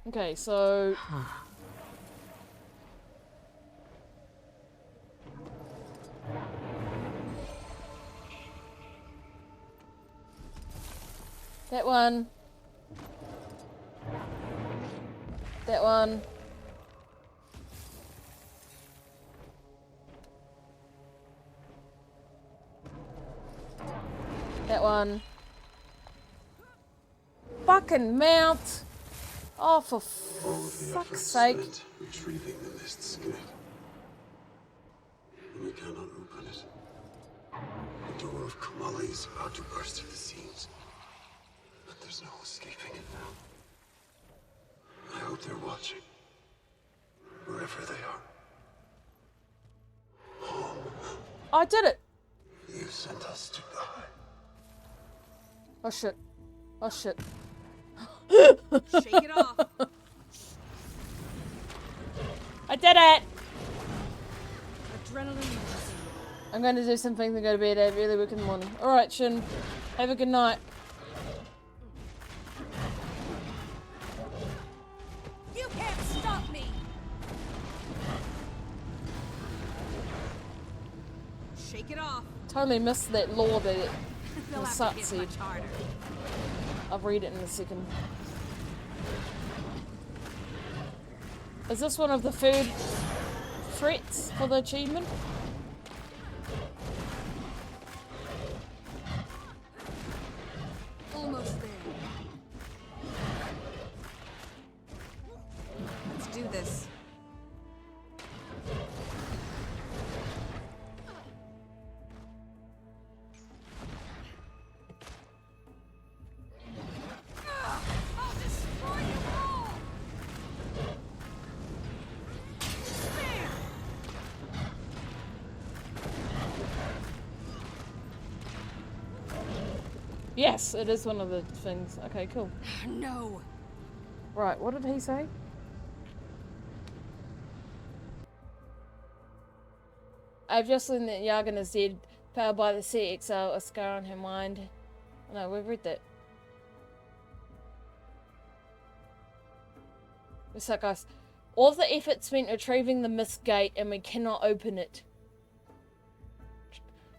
Okay, so... That one. That one. That one. Fucking mount! Oh, for fuck's sake. Retrieving the mist's gate. We cannot open it. The door of Kamali is about to burst at the seams. But there's no escaping it now. I hope they're watching. Wherever they are. Home. I did it! You sent us to die. Oh shit. Oh shit. Shake it off. I did it! Adrenaline. I'm going to do some things and go to bed. I really work in the morning. Alright, Shin. Have a good night. You can't stop me. Shake it off. Totally missed that law that They'll the have Sut to hit said. much harder. I'll read it in a second. Is this one of the third threats for the achievement? Almost there. Let's do this. I'll destroy you all. Yes, it is one of the things. Okay, cool. No. Right, what did he say? I've just learned that Yagan is dead, powered by the sea exile, a scar on her mind. No, we've read that. What's up, guys? All of the effort spent retrieving the mist gate, and we cannot open it.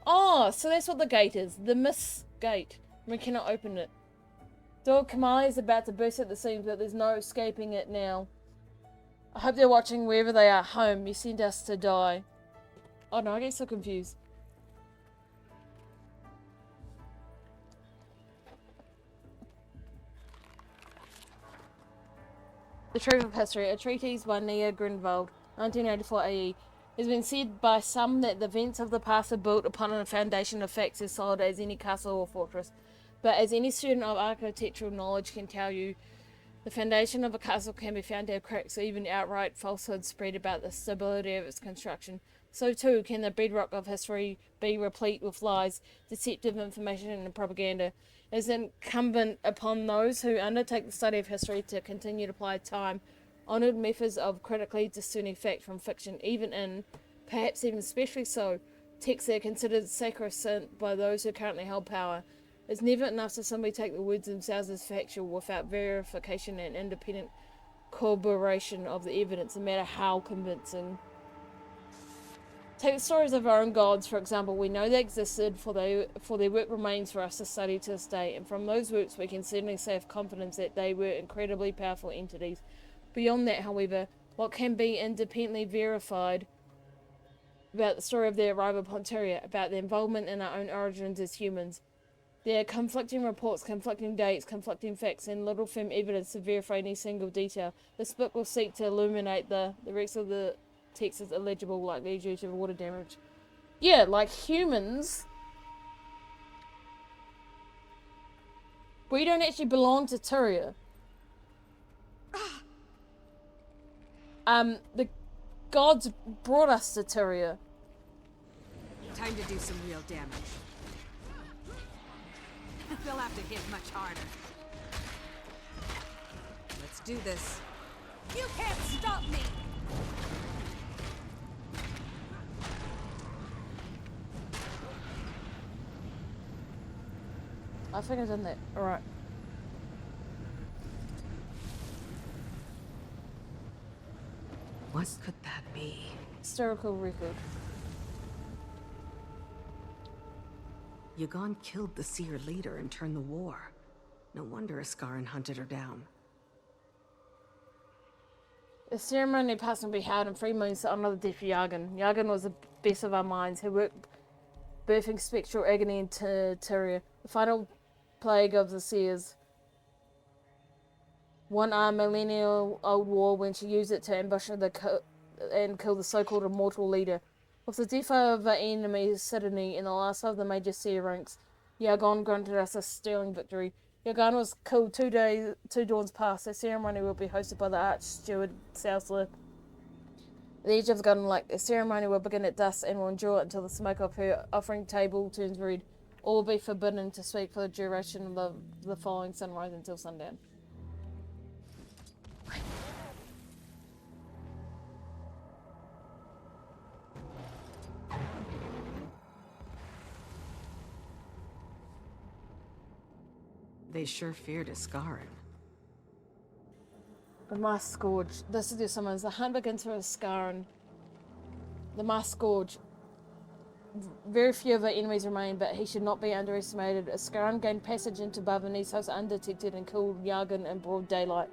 Oh, so that's what the gate is. The mist gate. We cannot open it. Dog Kamali is about to burst at the seams, but there's no escaping it now. I hope they're watching wherever they are. Home. You sent us to die. Oh no, I get so confused. The Truth of History, a treatise by Nia Grunwald, 1984 AE. It has been said by some that the events of the past are built upon a foundation of facts as solid as any castle or fortress. But as any student of architectural knowledge can tell you, the foundation of a castle can be found to have cracks or even outright falsehoods spread about the stability of its construction. So too can the bedrock of history be replete with lies, deceptive information and propaganda. It is incumbent upon those who undertake the study of history to continue to apply time-honoured methods of critically discerning fact from fiction, even in, perhaps even especially so, texts that are considered sacrosanct by those who currently hold power. It's never enough to simply take the words themselves as factual without verification and independent corroboration of the evidence, no matter how convincing. Take the stories of our own gods, for example. We know they existed, for their work remains for us to study to this day, and from those works we can certainly say with confidence that they were incredibly powerful entities. Beyond that, however, what can be independently verified about the story of their arrival upon Tyria, about their involvement in our own origins as humans? There are conflicting reports, conflicting dates, conflicting facts, and little firm evidence to verify any single detail. This book will seek to illuminate the rest of the text is illegible, likely due to water damage. Yeah, like humans, we don't actually belong to Tyria. The gods brought us to Tyria. Time to do some real damage. They'll have to hit much harder. Let's do this. You can't stop me! I think I've done that. Alright. What could that be? Historical record. Yagan killed the Seer leader and turned the war. No wonder Askaran hunted her down. A ceremony passing be held in 3 moons to honor the death of Yagan. Yagan was the best of our minds, who worked birthing spectral agony in Tyria, the final plague of the Seers. Won our millennial-old war when she used it to ambush and kill the so-called immortal leader. With the death of our enemy Sydney in the last of the major Seer ranks, Yagan granted us a sterling victory. Yagan was killed 2 dawns past. The ceremony will be hosted by the Archsteward Southler. At the edge of the Golden Lake, the ceremony will begin at dusk and will endure until the smoke of her offering table turns red. All will be forbidden to speak for the duration of the following sunrise until sundown. They sure feared Askaran. The Mask Scourge. This is your summons. The hunt begins for Askaran. The Mask Scourge. Very few of our enemies remain, but he should not be underestimated. Askaran gained passage into Bavani's house undetected and killed Yagan in broad daylight.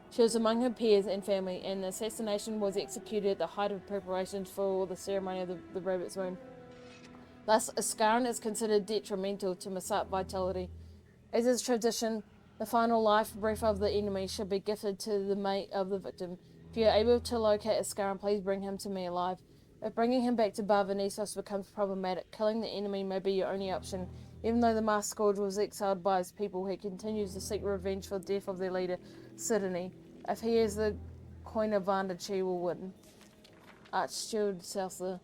She was among her peers and family, and the assassination was executed at the height of preparations for the ceremony of the Rabbit's Moon. Thus, Askaran is considered detrimental to Masat vitality. As is tradition, the final life breath of the enemy should be gifted to the mate of the victim. If you are able to locate Askaran, please bring him to me alive. If bringing him back to Bavanisos becomes problematic, killing the enemy may be your only option. Even though the Mask Scourge was exiled by his people, he continues to seek revenge for the death of their leader, Sydney. If he is the coin advantage, he will win. Archsteward Southler.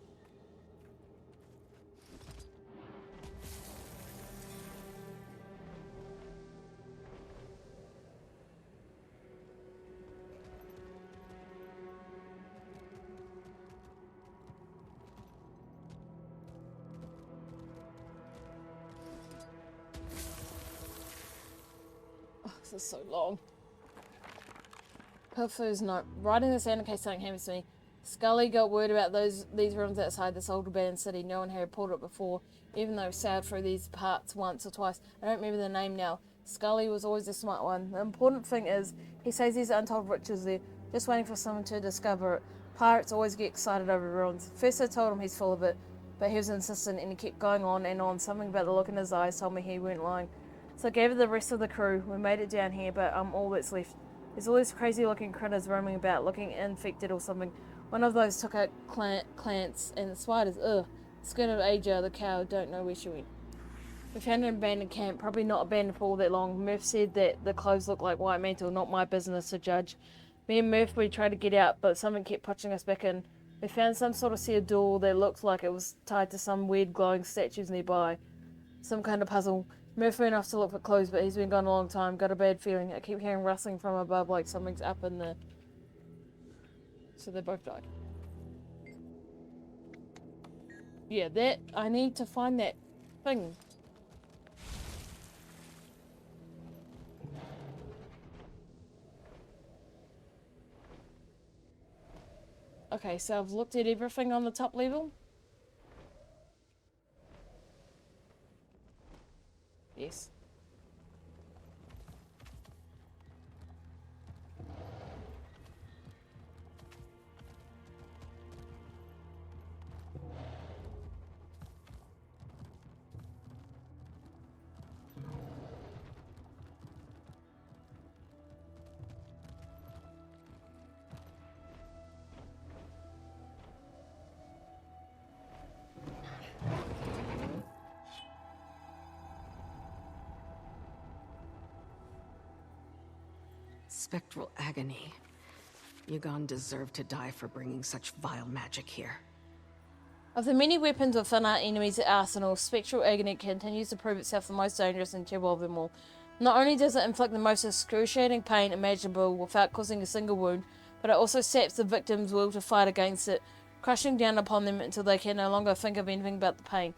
This is so long. Pilfer's note. Writing this out in case something happens to me. Scully got word about these rooms outside this old abandoned city. No one had reported it before, even though we sailed through these parts once or twice. I don't remember the name now. Scully was always a smart one. The important thing is, he says there's untold riches there, just waiting for someone to discover it. Pirates always get excited over ruins. First I told him he's full of it, but he was insistent and he kept going on and on. Something about the look in his eyes told me he weren't lying. So I gave it the rest of the crew. We made it down here, but I'm all that's left. There's all these crazy looking critters roaming about, looking infected or something. One of those took out Clance, and the spiders, ugh. Scared of Aja, the cow, don't know where she went. We found an abandoned camp, probably not abandoned for all that long. Murph said that the clothes looked like white mantle, not my business to judge. Me and Murph, we tried to get out, but something kept pushing us back in. We found some sort of sealed door that looked like it was tied to some weird glowing statues nearby. Some kind of puzzle. Murph went off to look for clues, but he's been gone a long time. Got a bad feeling. I keep hearing rustling from above like something's up in the... So they both died. Yeah, that... I need to find that thing. Okay, so I've looked at everything on the top level. Yes. Spectral agony. Yagan deserved to die for bringing such vile magic here. Of the many weapons within our enemy's arsenal, Spectral Agony continues to prove itself the most dangerous and terrible of them all. Not only does it inflict the most excruciating pain imaginable without causing a single wound, but it also saps the victim's will to fight against it, crushing down upon them until they can no longer think of anything but the pain.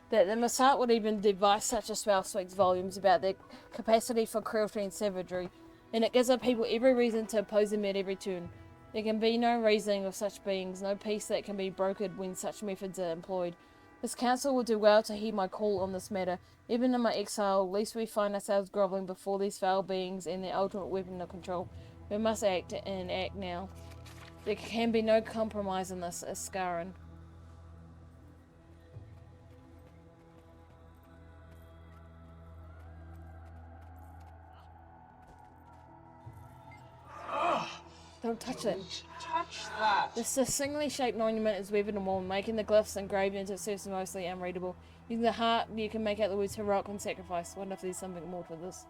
That the Masat would even devise such a spell speaks volumes about their capacity for cruelty and savagery, and it gives our people every reason to oppose them at every turn. There can be no reasoning with such beings, no peace that can be brokered when such methods are employed. This council will do well to heed my call on this matter. Even in my exile, lest we find ourselves grovelling before these foul beings and their ultimate weapon of control. We must act, and act now. There can be no compromise in this, Askaran. Don't touch it. Touch that. The succinctly shaped monument is weathered and worn, making the glyphs engraved into surface mostly unreadable. Using the heart, you can make out the words heroic and sacrifice. Wonder if there's something more to this.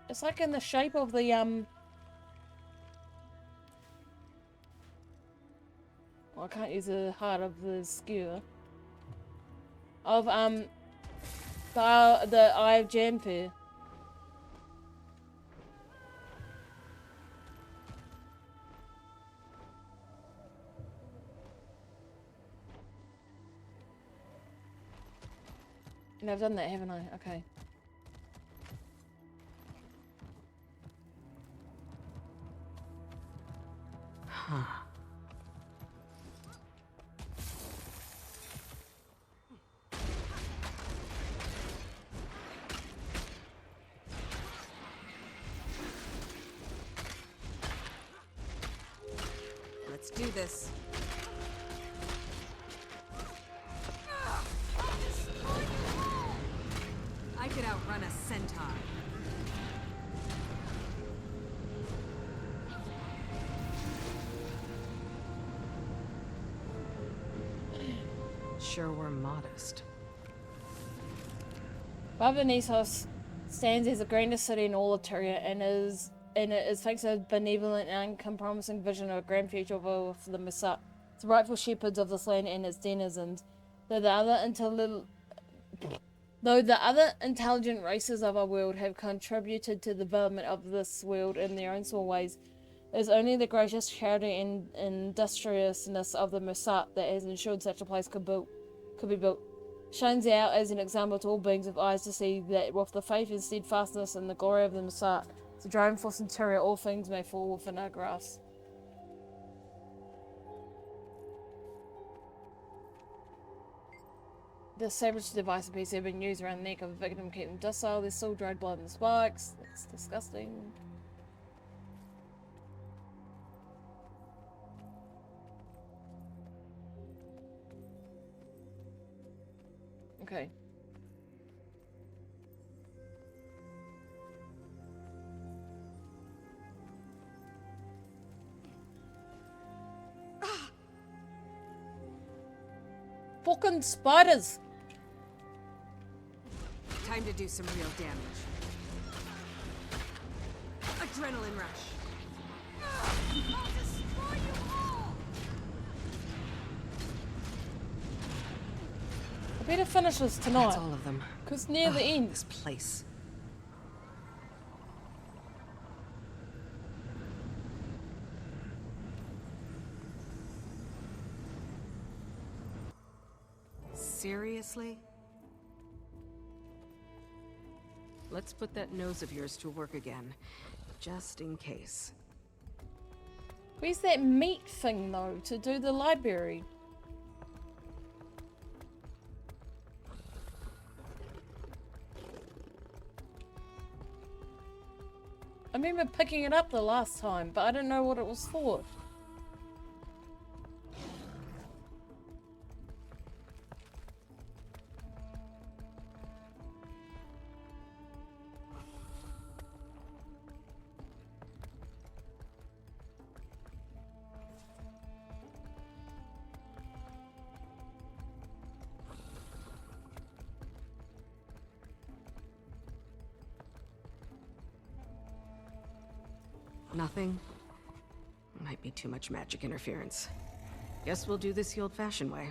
It's like in the shape of the well, I can't use the heart of the skewer. Of the Eye of Janthir. And I've done that, haven't I? Okay. Huh. Let's do this. I could outrun a centaur. Sure were modest. Baba Nisos stands as the grandest city in all of Tyria and it is thanks to a benevolent and uncompromising vision of a grand future for the Messat, the rightful shepherds of this land and its denizens. Though the other intelligent races of our world have contributed to the development of this world in their own small ways, it is only the gracious charity and industriousness of the Messat that has ensured such a place could be built. Shines out as an example to all beings with eyes to see that with the faith and steadfastness and the glory of the Messat, the driving force in Tyria, all things may fall within our grasp. The savage device appears to have been used around the neck of a victim to keep them docile. There's still dried blood in the spikes. That's disgusting. Okay. Fucking spiders! Time to do some real damage. Adrenaline rush. I'll destroy you all! I better finish this tonight. That's all of them. Because near the end. This place. Seriously? Let's put that nose of yours to work again, just in case. Where's that meat thing though to do the library? I remember picking it up the last time, but I didn't know what it was for. Nothing? Might be too much magic interference. Guess we'll do this the old-fashioned way.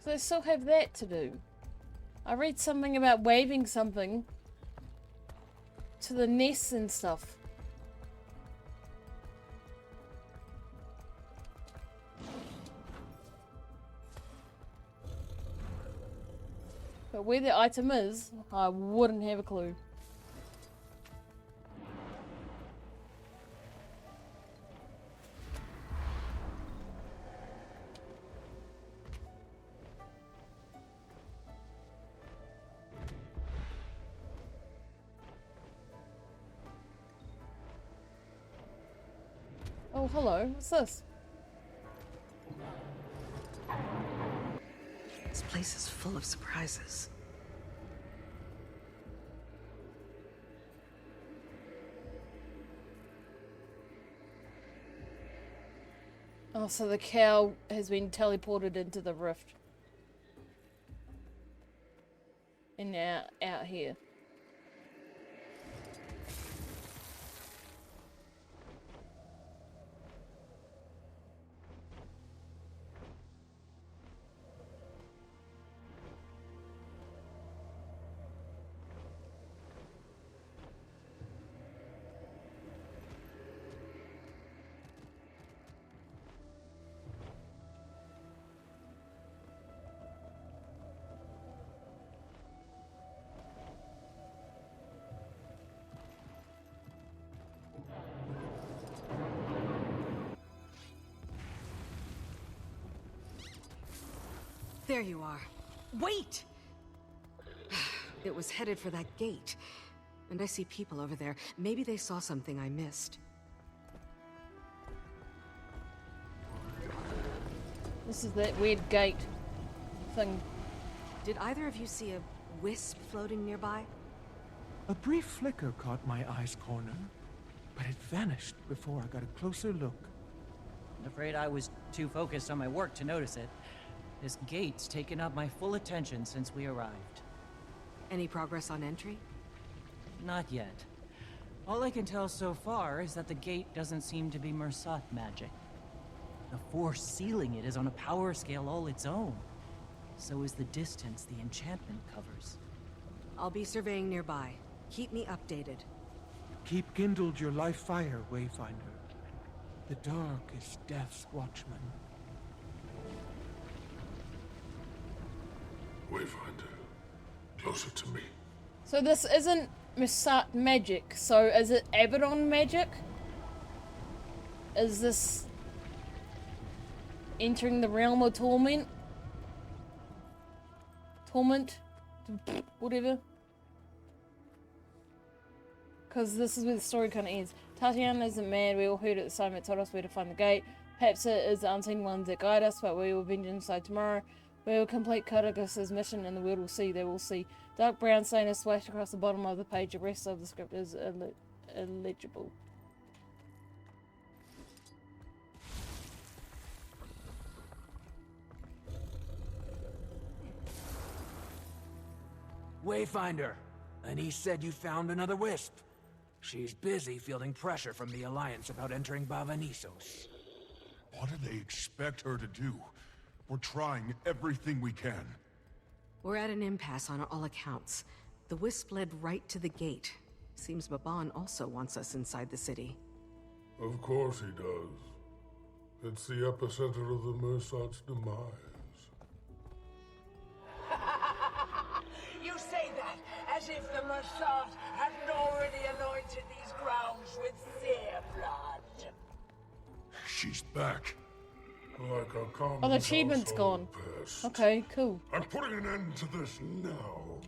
So I still have that to do. I read something about waving something to the nests and stuff. But where the item is, I wouldn't have a clue. Oh, hello. What's this? This place is full of surprises. Oh, so the cow has been teleported into the rift. And now out here. There you are. Wait! It was headed for that gate. And I see people over there. Maybe they saw something I missed. This is that weird gate thing. Did either of you see a wisp floating nearby? A brief flicker caught my eye's corner, but it vanished before I got a closer look. I'm afraid I was too focused on my work to notice it. This gate's taken up my full attention since we arrived. Any progress on entry? Not yet. All I can tell so far is that the gate doesn't seem to be Mersat magic. The force sealing it is on a power scale all its own. So is the distance the enchantment covers. I'll be surveying nearby. Keep me updated. Keep kindled your life fire, Wayfinder. The dark is death's watchman. Wayfinder, closer to me. So this isn't Mersat magic, so is it Abaddon magic? Is this entering the realm of torment? Torment? Whatever. Because this is where the story kind of ends. Tatiana isn't mad, we all heard it the same, it told us where to find the gate. Perhaps it is the unseen ones that guide us, but we will vengeance inside tomorrow. We will complete Codicus's mission and the world will see, they will see. Dark brown stain is splashed across the bottom of the page, the rest of the script is illegible. Wayfinder, Anise said you found another wisp. She's busy fielding pressure from the Alliance about entering Bavanisos. What do they expect her to do? We're trying everything we can. We're at an impasse on all accounts. The wisp led right to the gate. Seems Baban also wants us inside the city. Of course he does. It's the epicenter of the Mersat's demise. You say that as if the Mersat hadn't already anointed these grounds with their blood. She's back. Like a common Oh, the achievement's gone. pest. Okay, cool. I'm putting an end to this now.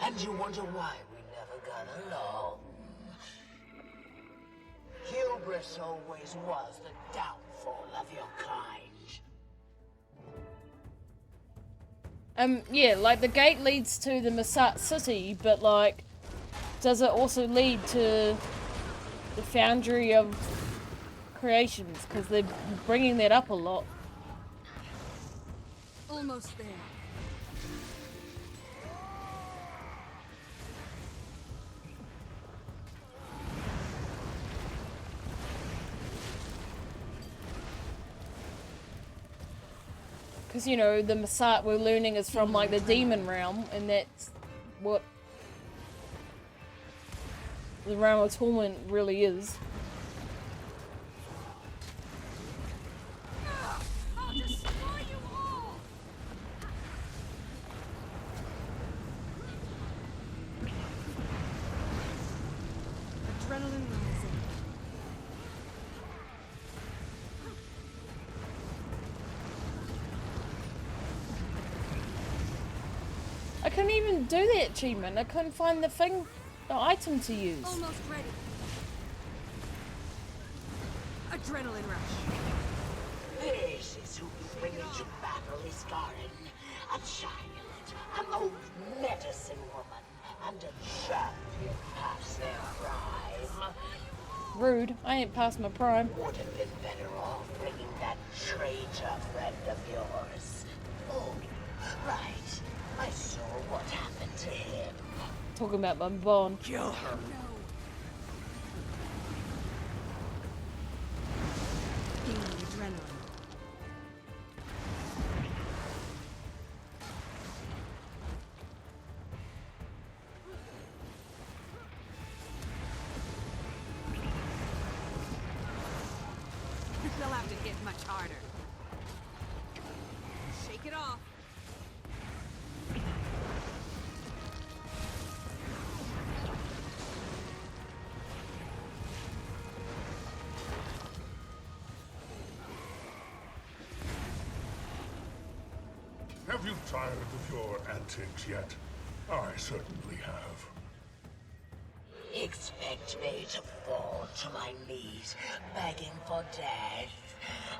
And you wonder why we never got along. Hubris always was the downfall of your kind. Yeah, like the gate leads to the Mersat city, but like, does it also lead to the Foundry of Creations? Because they're bringing that up a lot. Almost there. Because, you know, the Masat we're learning is from, like, the demon realm, and that's what the realm of torment really is. I'll destroy you all! Adrenaline rising. I couldn't even do that achievement. I couldn't find the thing, the item to use. Almost ready. Adrenaline rush. This is who you bring into battle, Iskarin. A child, an old medicine woman, and a champion past their prime. Rude. I ain't past my prime. Would have been better off bringing that traitor friend of yours. Oh, right. I saw what happened to him. Talking about my bond. Kill her. Adrenaline. They'll have to hit much harder. Shake it off. Have you tired of your antics yet? I certainly have. Expect me to fall to my knees, begging for death.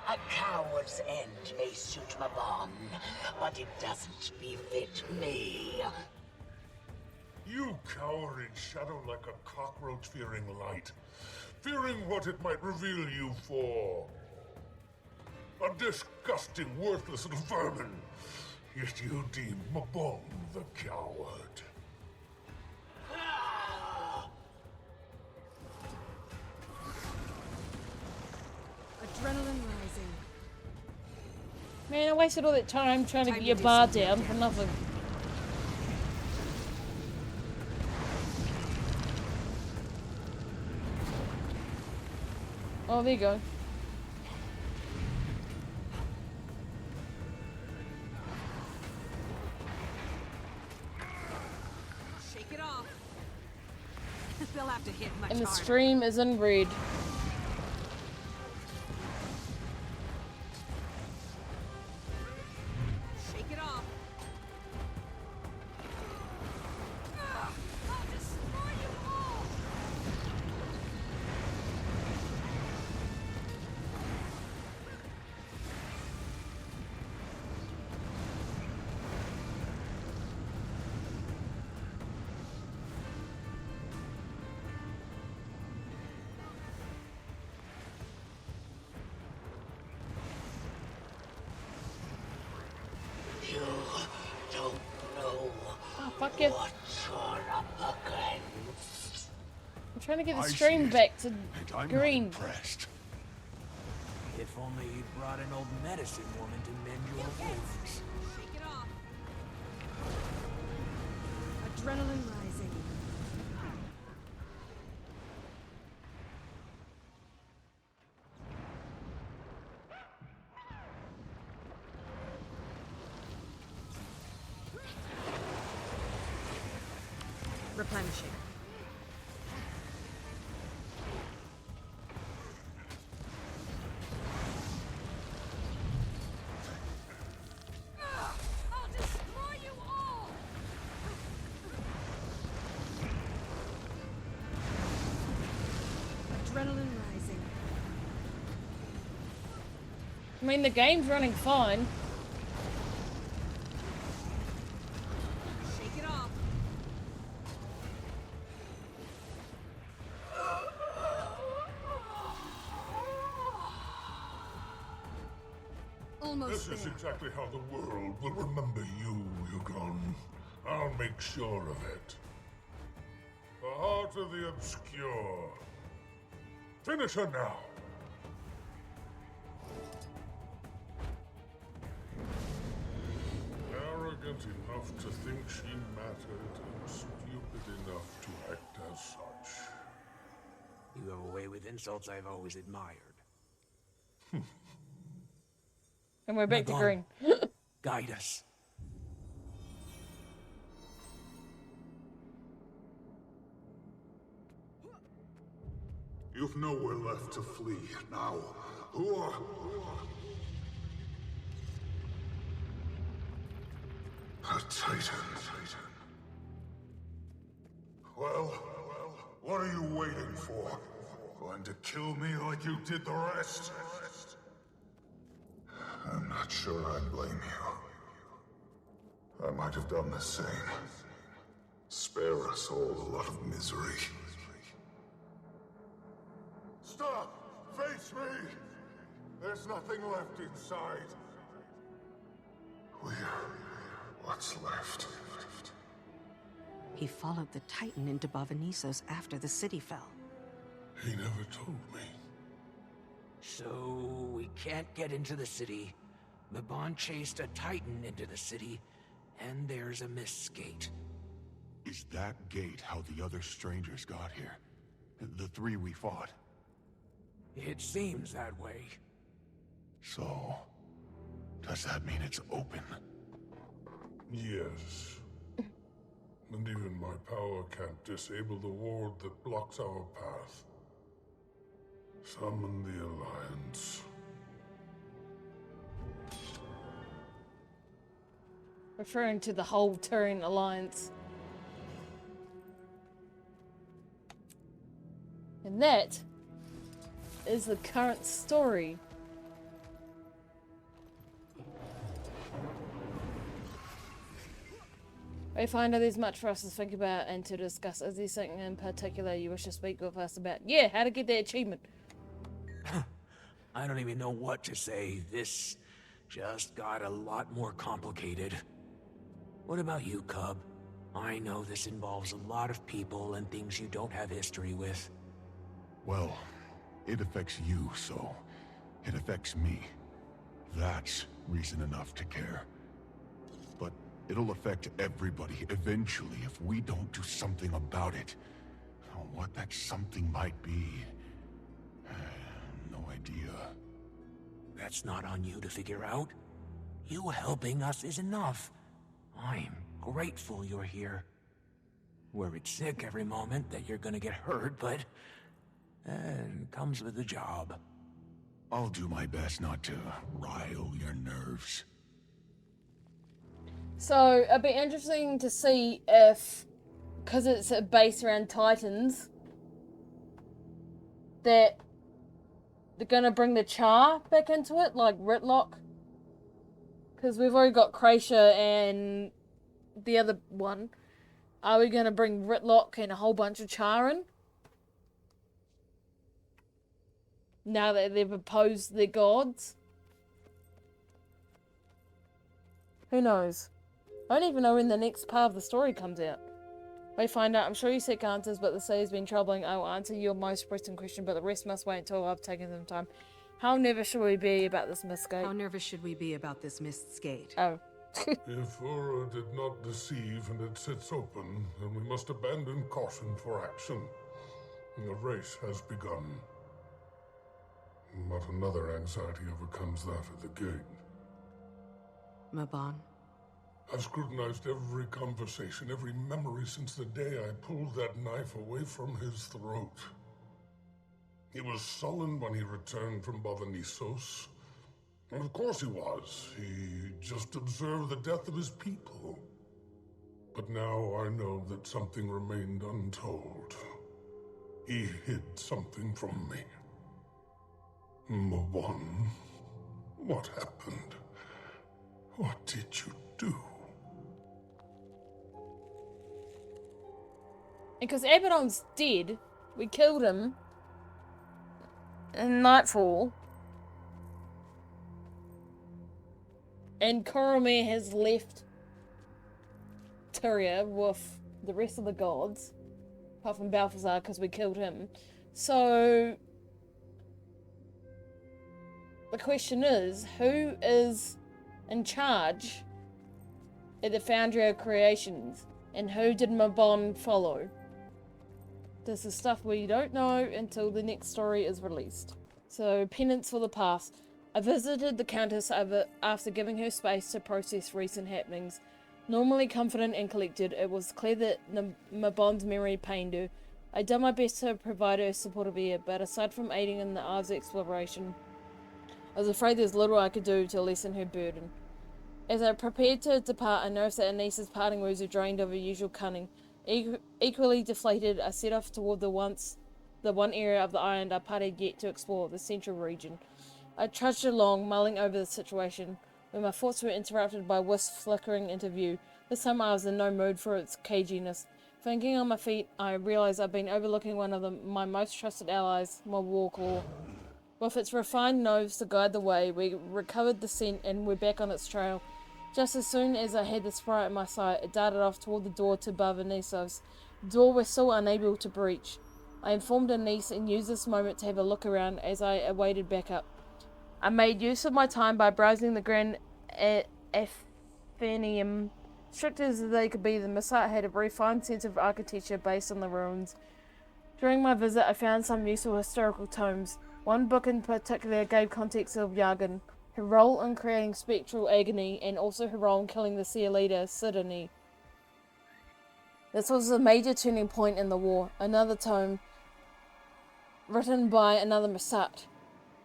A coward's end may suit Mabon, but it doesn't befit me. You cower in shadow like a cockroach fearing light, fearing what it might reveal you for. A disgusting, worthless little vermin. Yet you deem Mabon the coward. Adrenaline rising. Man, I wasted all that time trying to get your bar down for nothing. Oh, there you go. Shake it off. They'll have to hit much And the harder. stream is in red. Shake it off. I'll destroy you all! You don't know Fuck you. what you're up against. I'm trying to get the I stream see it, back to and I'm green. not impressed. If only you brought an old medicine woman to mend your wounds. Shake it off. Adrenaline rising. Replenishing. I'll destroy you all! Adrenaline rising. I mean, the game's running fine. Shake it off. Almost This is there. exactly how the world will remember you, Yukon. I'll make sure of it. The heart of the obscure. Finish her now. arrogant enough to think she mattered and stupid enough to act as such. You have a way with insults I've always admired. And we're back to green. Guide us. You've nowhere left to flee now. Who are... A Titan. Well, what are you waiting for? Going to kill me like you did the rest? I'm not sure I blame you. I might have done the same. Spare us all a lot of misery. Stop! Face me! There's nothing left inside. We're what's left. He followed the Titan into Bavanisos after the city fell. He never told me. So we can't get into the city. Mabon chased a Titan into the city, and there's a mist gate. Is that gate how the other strangers got here? The three we fought? It seems that way. So, does that mean it's open? Yes. And even my power can't disable the ward that blocks our path. Summon the Alliance. Referring to the whole Turian Alliance. And that is the current story. Wayfinder, there's much for us to think about and to discuss. Is there something in particular you wish to speak with us about? Yeah, how to get that achievement. I don't even know what to say. This just got a lot more complicated. What about you, Cub? I know this involves a lot of people and things you don't have history with. Well, it affects you, so it affects me. That's reason enough to care. But it'll affect everybody eventually if we don't do something about it. What that something might be, no idea. That's not on you to figure out. You helping us is enough. I'm grateful you're here. Worried sick every moment that you're gonna get hurt, but it comes with the job. I'll do my best not to rile your nerves. So, it'd be interesting to see if, because it's based around Titans, that they're gonna bring the Char back into it, like Ritlock. Because we've already got Kreischer and the other one. Are we gonna bring Ritlock and a whole bunch of Char in? Now that they've opposed their gods? Who knows? I don't even know when the next part of the story comes out. Wayfinder, I'm sure you seek answers, but the sea has been troubling. I will answer your most pressing question, but the rest must wait until I've taken some time. How nervous should we be about this mist gate? How nervous should we be about this mist's gate? Oh. If Ura did not deceive and it sits open, then we must abandon caution for action. The race has begun. But another anxiety overcomes that at the gate. Mabon? I've scrutinized every conversation, every memory since the day I pulled that knife away from his throat. He was sullen when he returned from Bavanisos. And of course he was. He just observed the death of his people. But now I know that something remained untold. He hid something from me. Mabon, what happened? What did you do? Because Abaddon's dead, we killed him in Nightfall. And Coromir has left Tyria with the rest of the gods, apart from Balthazar because we killed him. So the question is, who is in charge at the Foundry of Creations? And who did Mabon follow? This is stuff we don't know until the next story is released. So, penance for the past. I visited the Countess after giving her space to process recent happenings. Normally confident and collected, it was clear that Mabon's memory pained her. I did my best to provide her supportive ear, but aside from aiding in the R's exploration, I was afraid there's little I could do to lessen her burden. As I prepared to depart, I noticed that Anissa's parting words were drained of her usual cunning. Equally deflated, I set off toward the one area of the island our party had yet to explore, the central region. I trudged along, mulling over the situation, when my thoughts were interrupted by Wisp flickering into view. This time I was in no mood for its caginess. Thinking on my feet, I realized I'd been overlooking one of my most trusted allies, my Warclaw. With its refined nose to guide the way, we recovered the scent and were back on its trail. Just as soon as I had the sprite in my sight, it darted off toward the door to Barbanesos. The door we're still unable to breach. I informed Anise and used this moment to have a look around as I awaited backup. I made use of my time by browsing the Grand Athenaeum. Strict as they could be, the Missat had a refined sense of architecture based on the ruins. During my visit, I found some useful historical tomes. One book in particular gave context of Yargan, her role in creating spectral agony, and also her role in killing the Seer leader, Sidney. This was a major turning point in the war. Another tome, written by another Missat,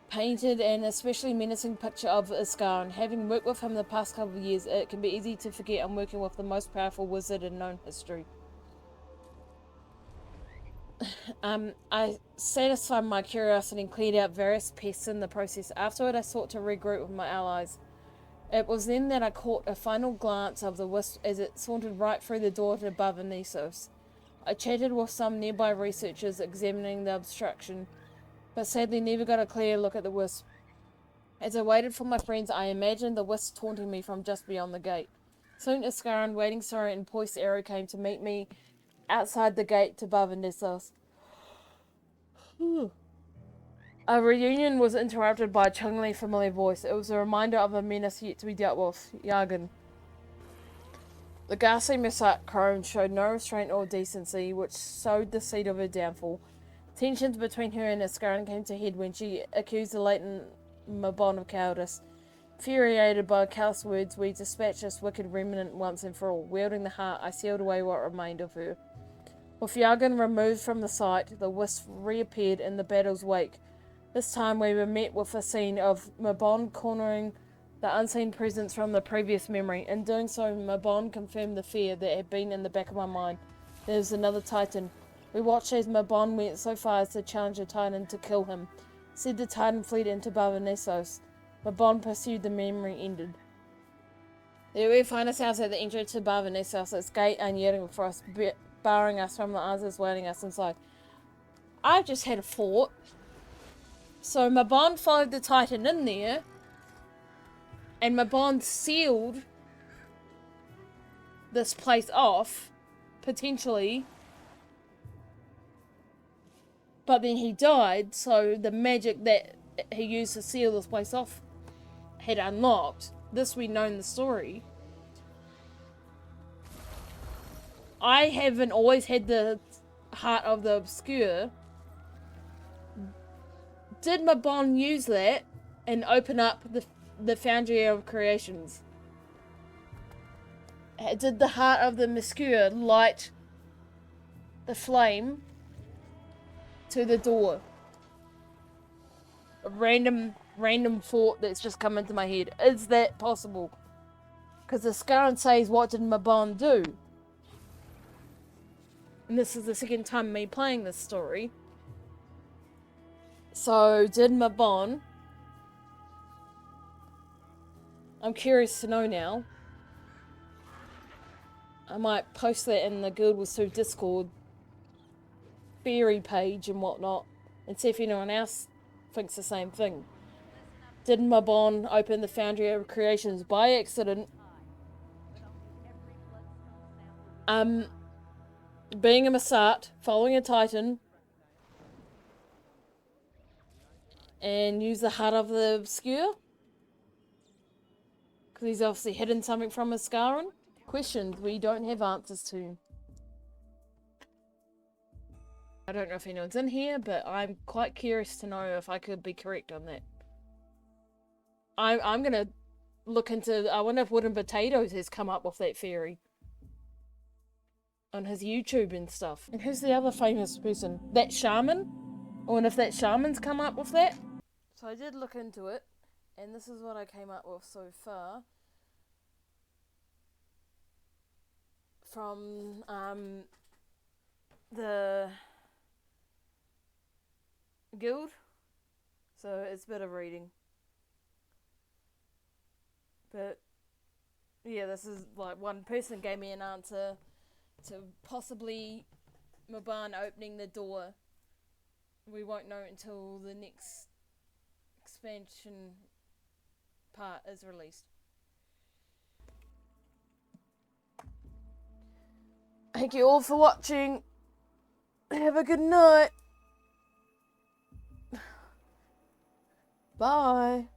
painted an especially menacing picture of Iskaran. Having worked with him the past couple of years, it can be easy to forget I'm working with the most powerful wizard in known history. I satisfied my curiosity and cleared out various pests in the process. Afterward, I sought to regroup with my allies. It was then that I caught a final glance of the Wisp as it sauntered right through the door to Barbanesos. I chatted with some nearby researchers examining the obstruction, but sadly never got a clear look at the Wisp. As I waited for my friends, I imagined the Wisp taunting me from just beyond the gate. Soon Iskaran, Waiting Sorrow, and Poised Arrow came to meet me outside the gate to Barbanesos. Our reunion was interrupted by a chillingly familiar voice. It was a reminder of a menace yet to be dealt with, Yargan. The ghastly Missat crone showed no restraint or decency, which sowed the seed of her downfall. Tensions between her and Iskaran came to head when she accused the latent Mabon of cowardice. Infuriated by callous words, we dispatched this wicked remnant once and for all. Wielding the heart, I sealed away what remained of her. With Yargan removed from the site, the Wisp reappeared in the battle's wake. This time we were met with a scene of Mabon cornering the unseen presence from the previous memory. In doing so, Mabon confirmed the fear that had been in the back of my mind. There was another Titan. We watched as Mabon went so far as to challenge the Titan to kill him. Said the Titan fled into Barbanesos. Mabon pursued, the memory ended. There we find ourselves at the entrance to Barbanesos, its gate unyielding for us, barring us from the answers waiting us inside. I just had a thought. So Mabon followed the Titan in there, and Mabon sealed this place off, potentially, but then he died, so the magic that he used to seal this place off had unlocked. This we know in the story. I haven't always had the Heart of the Obscure. Did Mabon use that and open up the Foundry of Creations? Did the Heart of the Obscure light the flame to the door? A random thought that's just come into my head. Is that possible? Because the Scaran says, what did Mabon do? And this is the second time me playing this story. So, did Mabon... I'm curious to know now. I might post that in the Guild with Sue Discord theory page and whatnot, and see if anyone else thinks the same thing. Did Mabon open the Foundry of Creations by accident? Being a Missat, following a Titan, and use the Heart of the Obscure? Because he's obviously hidden something from Iskaran? questions we don't have answers to. I don't know if anyone's in here, but I'm quite curious to know if I could be correct on that. I'm gonna look into... I wonder if Wooden Potatoes has come up with that theory on his YouTube and stuff. And who's the other famous person? That shaman? I wonder if that shaman's come up with that. So I did look into it, and this is what I came up with so far. From the guild. So it's a bit of reading. But yeah, this is like one person gave me an answer to possibly Maban opening the door. We won't know until the next expansion part is released. Thank you all for watching. Have a good night. Bye.